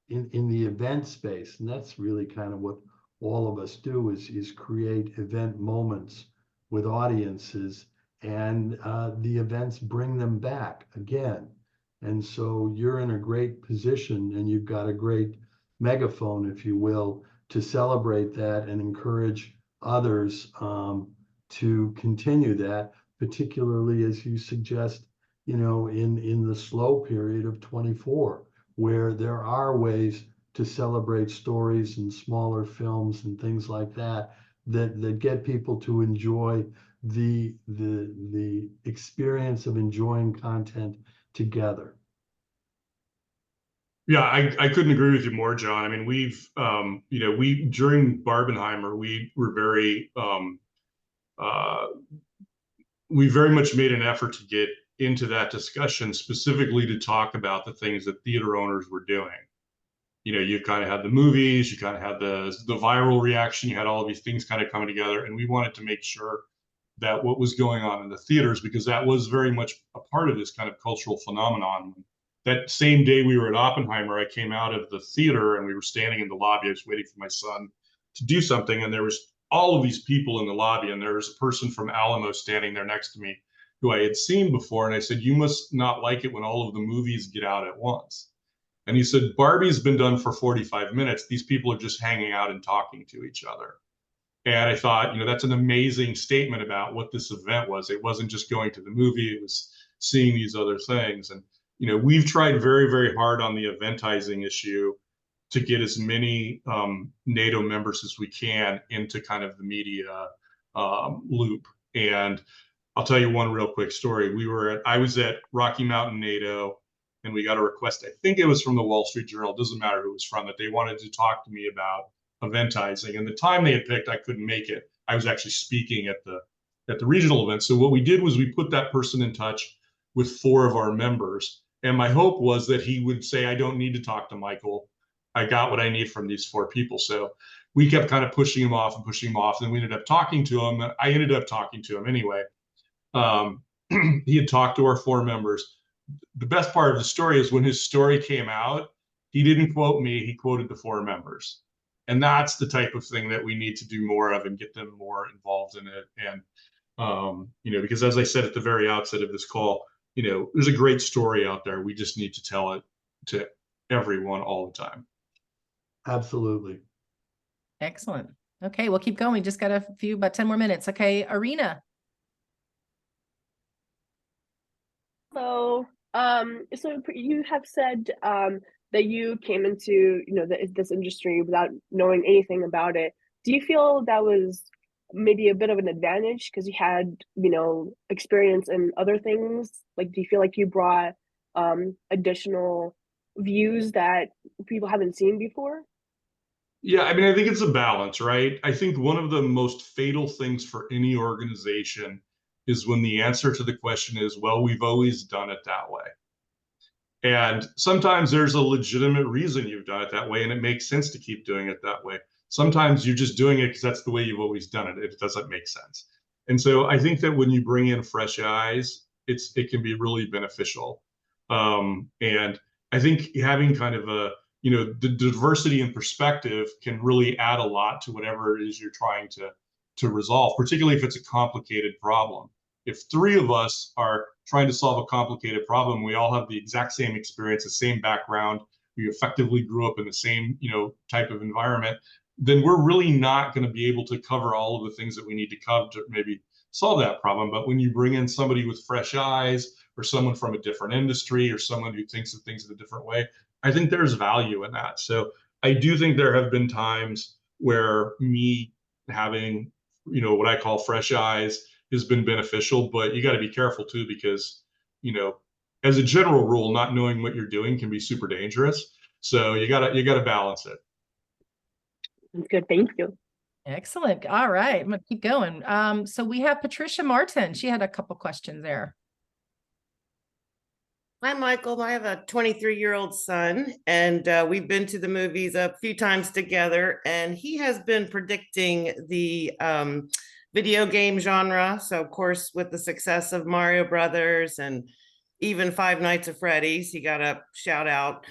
in the event space, and that's really kind of what all of us do is create event moments with audiences, and the events bring them back again. And so you're in a great position, and you've got a great megaphone, if you will, to celebrate that and encourage others to continue that, particularly as you suggest, you know, in the slow period of 24, where there are ways to celebrate stories and smaller films and things like that that get people to enjoy the experience of enjoying content together. Yeah, I couldn't agree with you more, John. I mean, we've, you know, during Barbenheimer, we were very, we very much made an effort to get into that discussion specifically to talk about the things that theater owners were doing. You know, you kind of had the movies, you kind of had the viral reaction, you had all of these things kind of coming together, and we wanted to make sure that what was going on in the theaters, because that was very much a part of this kind of cultural phenomenon. That same day we were at Oppenheimer, I came out of the theater and we were standing in the lobby. I was waiting for my son to do something, and there was all of these people in the lobby, and there was a person from Alamo standing there next to me who I had seen before, and I said, "You must not like it when all of the movies get out at once." And he said, "Barbie's been done for 45 minutes. These people are just hanging out and talking to each other." And I thought, you know, that's an amazing statement about what this event was. It wasn't just going to the movie, it was seeing these other things. And, you know, we've tried very, very hard on the eventizing issue to get as many NATO members as we can into kind of the media loop. And I'll tell you one real quick story. I was at Rocky Mountain NATO, and we got a request, I think it was from the Wall Street Journal, it doesn't matter who it was from, that they wanted to talk to me about eventizing. And the time they had picked, I couldn't make it. I was actually speaking at the regional event. So what we did was we put that person in touch with 4 of our members. And my hope was that he would say, "I don't need to talk to Michael. I got what I need from these 4 people." So we kept kind of pushing him off and pushing him off. And we ended up talking to him. I ended up talking to him anyway. He had talked to our 4 members. The best part of the story is when his story came out, he didn't quote me, he quoted the 4 members. And that's the type of thing that we need to do more of and get them more involved in it. And, you know, because as I said at the very outset of this call, you know, there's a great story out there. We just need to tell it to everyone all the time. Absolutely. Excellent. Okay, we'll keep going. Just got about 10 more minutes. Okay, Arena. So you have said that you came into, you know, this industry without knowing anything about it. Do you feel that was maybe a bit of an advantage because you had, you know, experience in other things? Like, do you feel like you brought additional views that people haven't seen before? Yeah, I mean, I think it's a balance, right? I think one of the most fatal things for any organization is when the answer to the question is, well, we've always done it that way. And sometimes there's a legitimate reason you've done it that way, and it makes sense to keep doing it that way. Sometimes you're just doing it because that's the way you've always done it. It doesn't make sense. And so I think that when you bring in fresh eyes, it can be really beneficial. And I think having kind of you know, the diversity and perspective can really add a lot to whatever it is you're trying to resolve, particularly if it's a complicated problem. If 3 of us are trying to solve a complicated problem, we all have the exact same experience, the same background, we effectively grew up in the same, you know, type of environment, then we're really not going to be able to cover all of the things that we need to cover to maybe solve that problem. But when you bring in somebody with fresh eyes, or someone from a different industry, or someone who thinks of things in a different way, I think there's value in that. So I do think there have been times where me having, you know, what I call fresh eyes has been beneficial, but you got to be careful too, because, you know, as a general rule, not knowing what you're doing can be super dangerous. So you gotta balance it. That's good. Thank you. Excellent. All right, I'm gonna keep going. So we have Patricia Martin. She had a couple questions there. Hi, Michael. I have a 23-year-old son, and we've been to the movies a few times together, and he has been predicting the video game genre. So, of course, with the success of Mario Brothers and even Five Nights at Freddy's, he got a shout out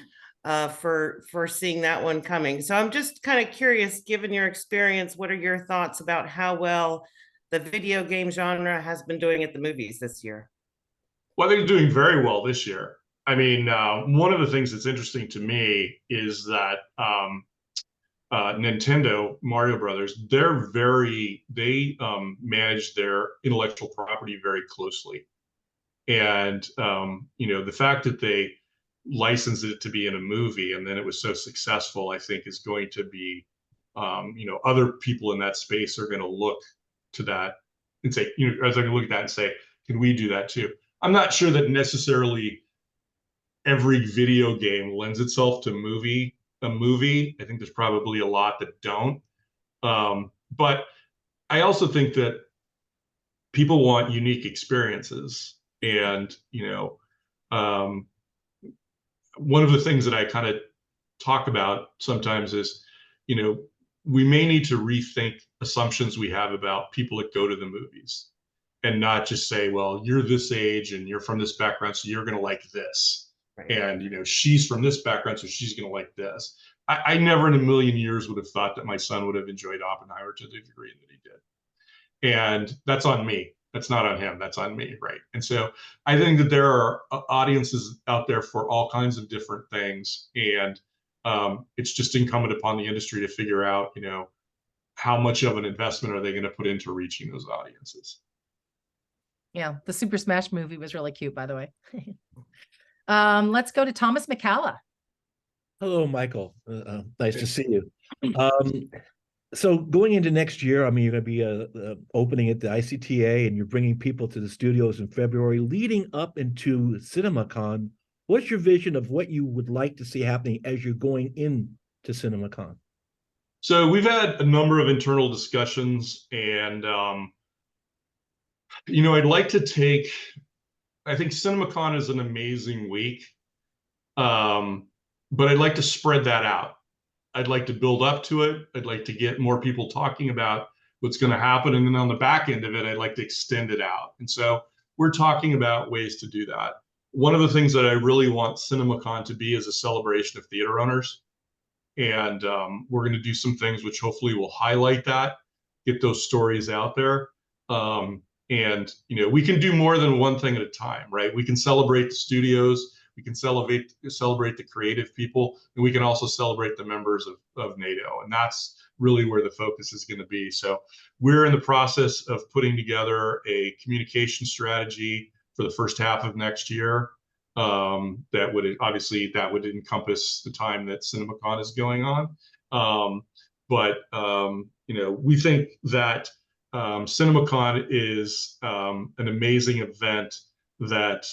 for seeing that one coming. So I'm just kind of curious, given your experience, what are your thoughts about how well the video game genre has been doing at the movies this year? Well, they're doing very well this year. I mean, one of the things that's interesting to me is that Nintendo, Mario Brothers, they manage their intellectual property very closely. And, you know, the fact that they licensed it to be in a movie and then it was so successful, I think is going to be, you know, other people in that space are going to look to that and say, you know, they're going to look at that and say, can we do that too? I'm not sure that necessarily every video game lends itself to a movie. I think there's probably a lot that don't. But I also think that people want unique experiences. And, one of the things that I kind of talk about sometimes is, we may need to rethink assumptions we have about people that go to the movies and not just say, well, you're this age and you're from this background, so you're going to like this. Right. And, she's from this background, so she's going to like this. I never in a million years would have thought that my son would have enjoyed Oppenheimer to the degree that he did. And that's on me. That's not on him. That's on me. Right. And so I think that there are audiences out there for all kinds of different things. And it's just incumbent upon the industry to figure out, how much of an investment are they going to put into reaching those audiences. Yeah, the Super Smash movie was really cute, by the way. Let's go to Thomas McCalla. Hello, Michael. Nice to see you. So going into next year, I mean, you're going to be opening at the ICTA, and you're bringing people to the studios in February, leading up into CinemaCon. What's your vision of what you would like to see happening as you're going into CinemaCon? So we've had a number of internal discussions, and I'd like to take. I think CinemaCon is an amazing week, but I'd like to spread that out. I'd like to build up to it. I'd like to get more people talking about what's going to happen. And then on the back end of it, I'd like to extend it out. And so we're talking about ways to do that. One of the things that I really want CinemaCon to be is a celebration of theater owners. And we're going to do some things which hopefully will highlight that, get those stories out there. And, we can do more than one thing at a time, right? We can celebrate the studios. We can celebrate the creative people, and we can also celebrate the members of NATO. And that's really where the focus is going to be. So we're in the process of putting together a communication strategy for the first half of next year. That would encompass the time that CinemaCon is going on. We think that CinemaCon is an amazing event that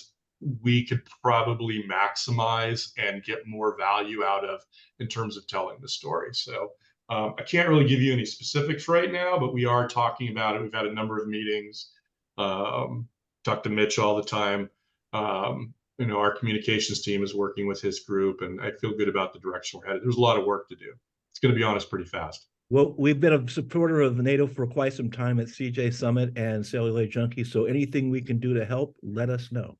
we could probably maximize and get more value out of in terms of telling the story. So I can't really give you any specifics right now, but we are talking about it. We've had a number of meetings, talk to Mitch all the time. Our communications team is working with his group, and I feel good about the direction we're headed. There's a lot of work to do. It's going to be on us pretty fast. Well, we've been a supporter of NATO for quite some time at CJ Summit and Cellular Junkie. So anything we can do to help, let us know.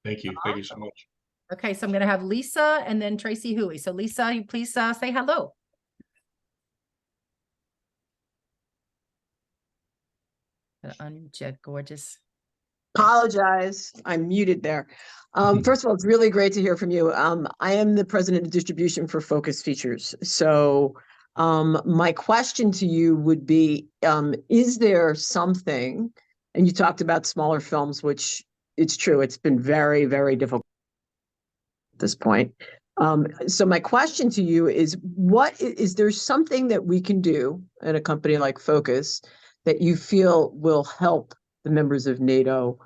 Thank you. Thank you so much. Okay, so I'm going to have Lisa and then Tracy Huey. So Lisa, you please say hello. Unmute, gorgeous. Apologize, I'm muted there. First of all, it's really great to hear from you. I am the president of distribution for Focus Features. So my question to you would be, is there something, and you talked about smaller films, which it's true, it's been very, very difficult at this point. So my question to you is, is there something that we can do in a company like Focus that you feel will help the members of NATO,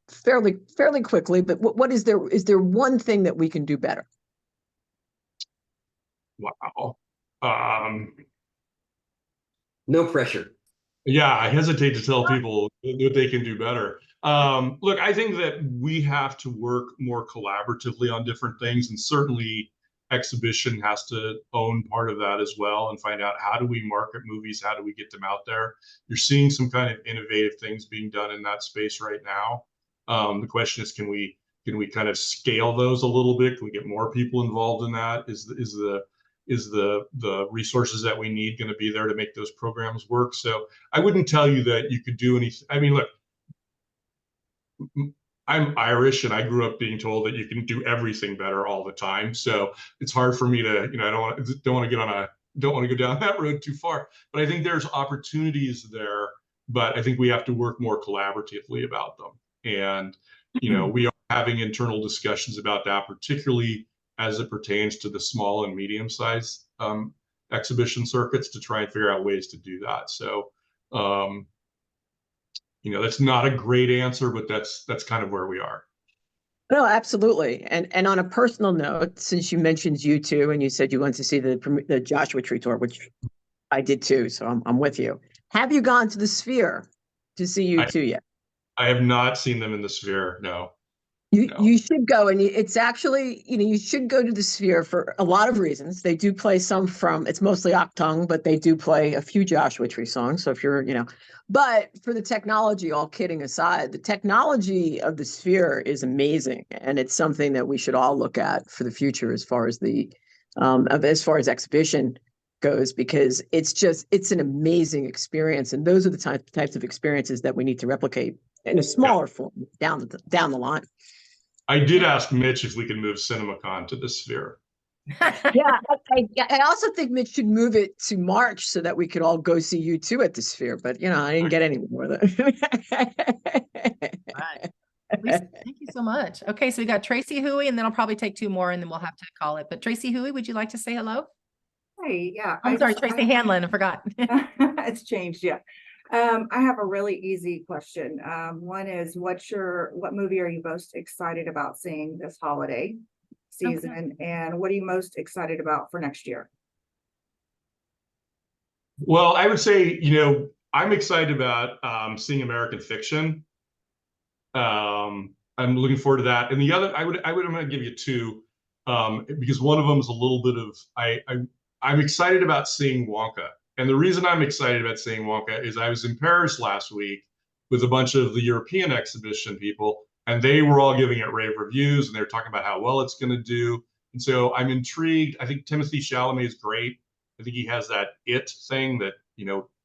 fairly quickly, but what is there one thing that we can do better? Wow. No pressure. Yeah, I hesitate to tell people what they can do better. Look, I think that we have to work more collaboratively on different things, and certainly exhibition has to own part of that as well, and find out, how do we market movies? How do we get them out there? You're seeing some kind of innovative things being done in that space right now. The question is, can we kind of scale those a little bit? Can we get more people involved in that? Is the resources that we need going to be there to make those programs work? So I wouldn't tell you that you could do anything. I mean, look, I'm Irish, and I grew up being told that you can do everything better all the time. So it's hard for me to, I don't want to go down that road too far. But I think there's opportunities there, but I think we have to work more collaboratively about them. And we are having internal discussions about that, particularly as it pertains to the small and medium-sized exhibition circuits, to try and figure out ways to do that. So that's not a great answer, but that's kind of where we are. No, absolutely. And on a personal note, since you mentioned U2 and you said you went to see the Joshua Tree tour, which I did too, so I'm with you. Have you gone to the Sphere to see U2 yet? I have not seen them in the Sphere. No. You should go, and it's actually, you should go to the Sphere for a lot of reasons. They do play some from, it's mostly Octung, but they do play a few Joshua Tree songs. So if you're, but for the technology, all kidding aside, the technology of the Sphere is amazing, and it's something that we should all look at for the future as far as as far as exhibition goes, because it's an amazing experience, and those are the types of experiences that we need to replicate in a smaller form down the line. I did ask Mitch if we could move CinemaCon to the Sphere. Yeah, I also think Mitch should move it to March so that we could all go see you too at the Sphere. But I didn't get any more of that. Right. Lisa, thank you so much. Okay, so we got Tracy Huey, and then I'll probably take two more, and then we'll have to call it. But Tracy Huey, would you like to say hello? Hey, yeah. I'm sorry, Tracy Hanlon. I forgot. It's changed, yeah. I have a really easy question. One is, what movie are you most excited about seeing this holiday season? Okay. And what are you most excited about for next year? Well, I would say, I'm excited about seeing American Fiction. I'm looking forward to that. And the other, I'm going to give you two, because one of them is a little bit of, I'm excited about seeing Wonka. And the reason I'm excited about seeing Wonka is I was in Paris last week with a bunch of the European exhibition people, and they were all giving it rave reviews, and they're talking about how well it's going to do. And so I'm intrigued. I think Timothée Chalamet is great. I think he has that it thing that,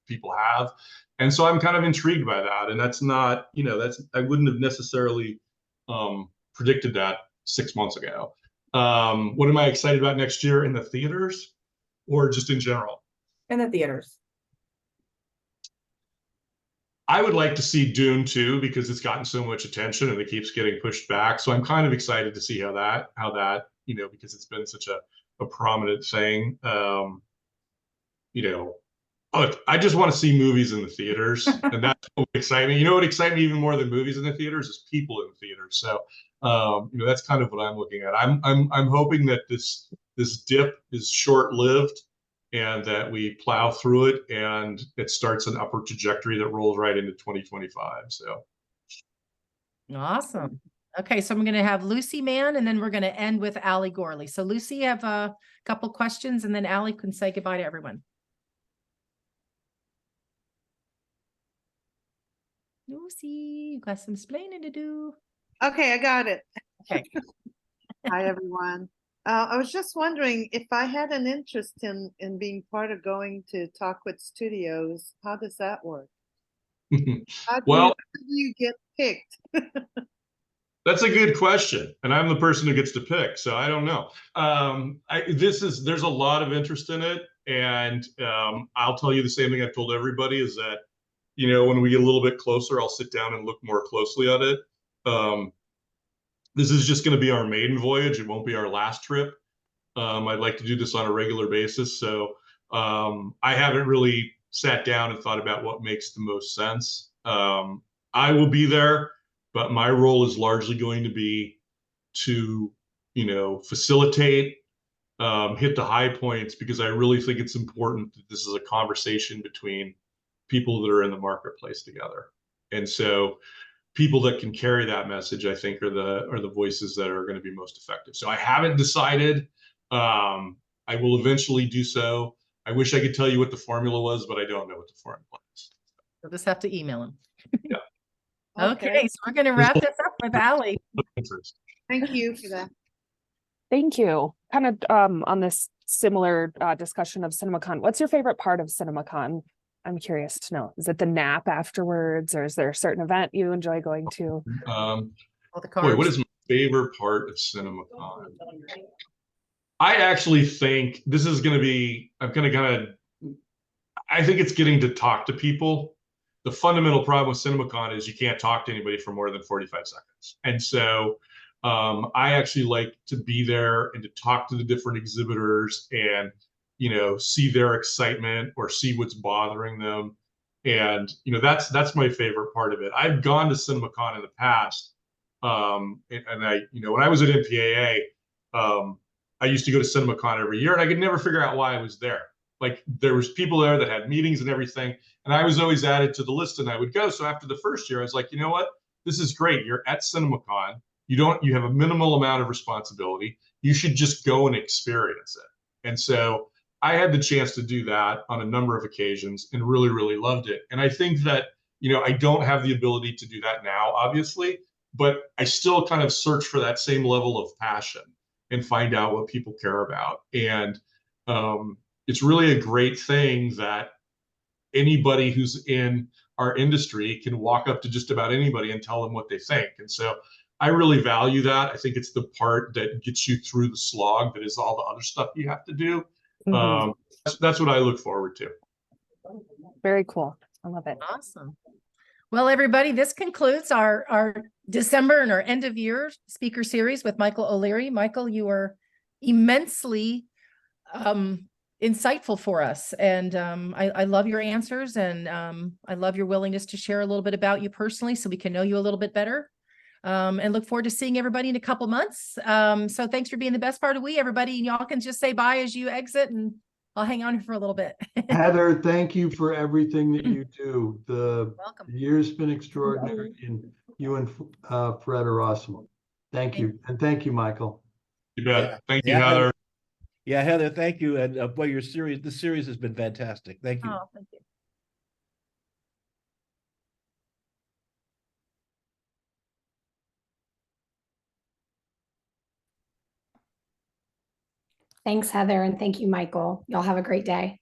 people have. And so I'm kind of intrigued by that. And that's not, I wouldn't have necessarily predicted that 6 months ago. What am I excited about next year in the theaters or just in general? In the theaters. I would like to see Dune 2 because it's gotten so much attention and it keeps getting pushed back. So I'm kind of excited to see how that, because it's been such a prominent thing. I just want to see movies in the theaters, and that's what excites me. What excites me even more than movies in the theaters is people in the theaters. So, that's kind of what I'm looking at. I'm hoping that this dip is short-lived, and that we plow through it, and it starts an upward trajectory that rolls right into 2025. So, awesome. Okay, so I'm going to have Lucy Mann, and then we're going to end with Allie Gorley. So, Lucy, you have a couple questions, and then Allie can say goodbye to everyone. Lucy, you got some explaining to do. Okay, I got it. Okay. Hi, everyone. I was just wondering if I had an interest in being part of going to Talkwit Studios, how does that work? How do you get picked? That's a good question, and I'm the person who gets to pick, so I don't know. There's a lot of interest in it, and I'll tell you the same thing I've told everybody is that, when we get a little bit closer, I'll sit down and look more closely at it. This is just going to be our maiden voyage. It won't be our last trip. I'd like to do this on a regular basis. So I haven't really sat down and thought about what makes the most sense. I will be there, but my role is largely going to be to, facilitate, hit the high points, because I really think it's important that this is a conversation between people that are in the marketplace together. And so people that can carry that message, I think, are the voices that are going to be most effective. So I haven't decided. I will eventually do so. I wish I could tell you what the formula was, but I don't know what the formula is. You'll just have to email him. Yeah. Okay, so we're going to wrap this up with Allie. Thank you for that. Thank you. Kind of on this similar discussion of CinemaCon, what's your favorite part of CinemaCon? I'm curious to know. Is it the nap afterwards, or is there a certain event you enjoy going to? Boy, what is my favorite part of CinemaCon? I actually think this is going to be, I think it's getting to talk to people. The fundamental problem with CinemaCon is you can't talk to anybody for more than 45 seconds. And so I actually like to be there and to talk to the different exhibitors and see their excitement or see what's bothering them. And, that's my favorite part of it. I've gone to CinemaCon in the past. And I, when I was at MPAA, I used to go to CinemaCon every year, and I could never figure out why I was there. Like, there was people there that had meetings and everything, and I was always added to the list, and I would go. So after the first year, I was like, you know what? this is great. You're at CinemaCon. You have a minimal amount of responsibility. You should just go and experience it. And so I had the chance to do that on a number of occasions and really, really loved it. And I think that, I don't have the ability to do that now, obviously, but I still kind of search for that same level of passion and find out what people care about. And it's really a great thing that anybody who's in our industry can walk up to just about anybody and tell them what they think. And so I really value that. I think it's the part that gets you through the slog that is all the other stuff you have to do. That's what I look forward to. Very cool. I love it. Awesome. Well, everybody, this concludes our December and our end of year speaker series with Michael O'Leary. Michael, you are immensely insightful for us. And I love your answers, and I love your willingness to share a little bit about you personally so we can know you a little bit better. And look forward to seeing everybody in a couple months. So thanks for being the best part of we, everybody. And y'all can just say bye as you exit, and I'll hang on here for a little bit. Heather, thank you for everything that you do. The Welcome. year's been extraordinary, and you and Fred are awesome. Thank you. And thank you, Michael. You bet. Yeah. Thank you, Yeah, Heather. Yeah, Heather, thank you. And boy, the series has been fantastic. Thank you. Oh, thank you. Thanks, Heather, and thank you, Michael. Y'all have a great day.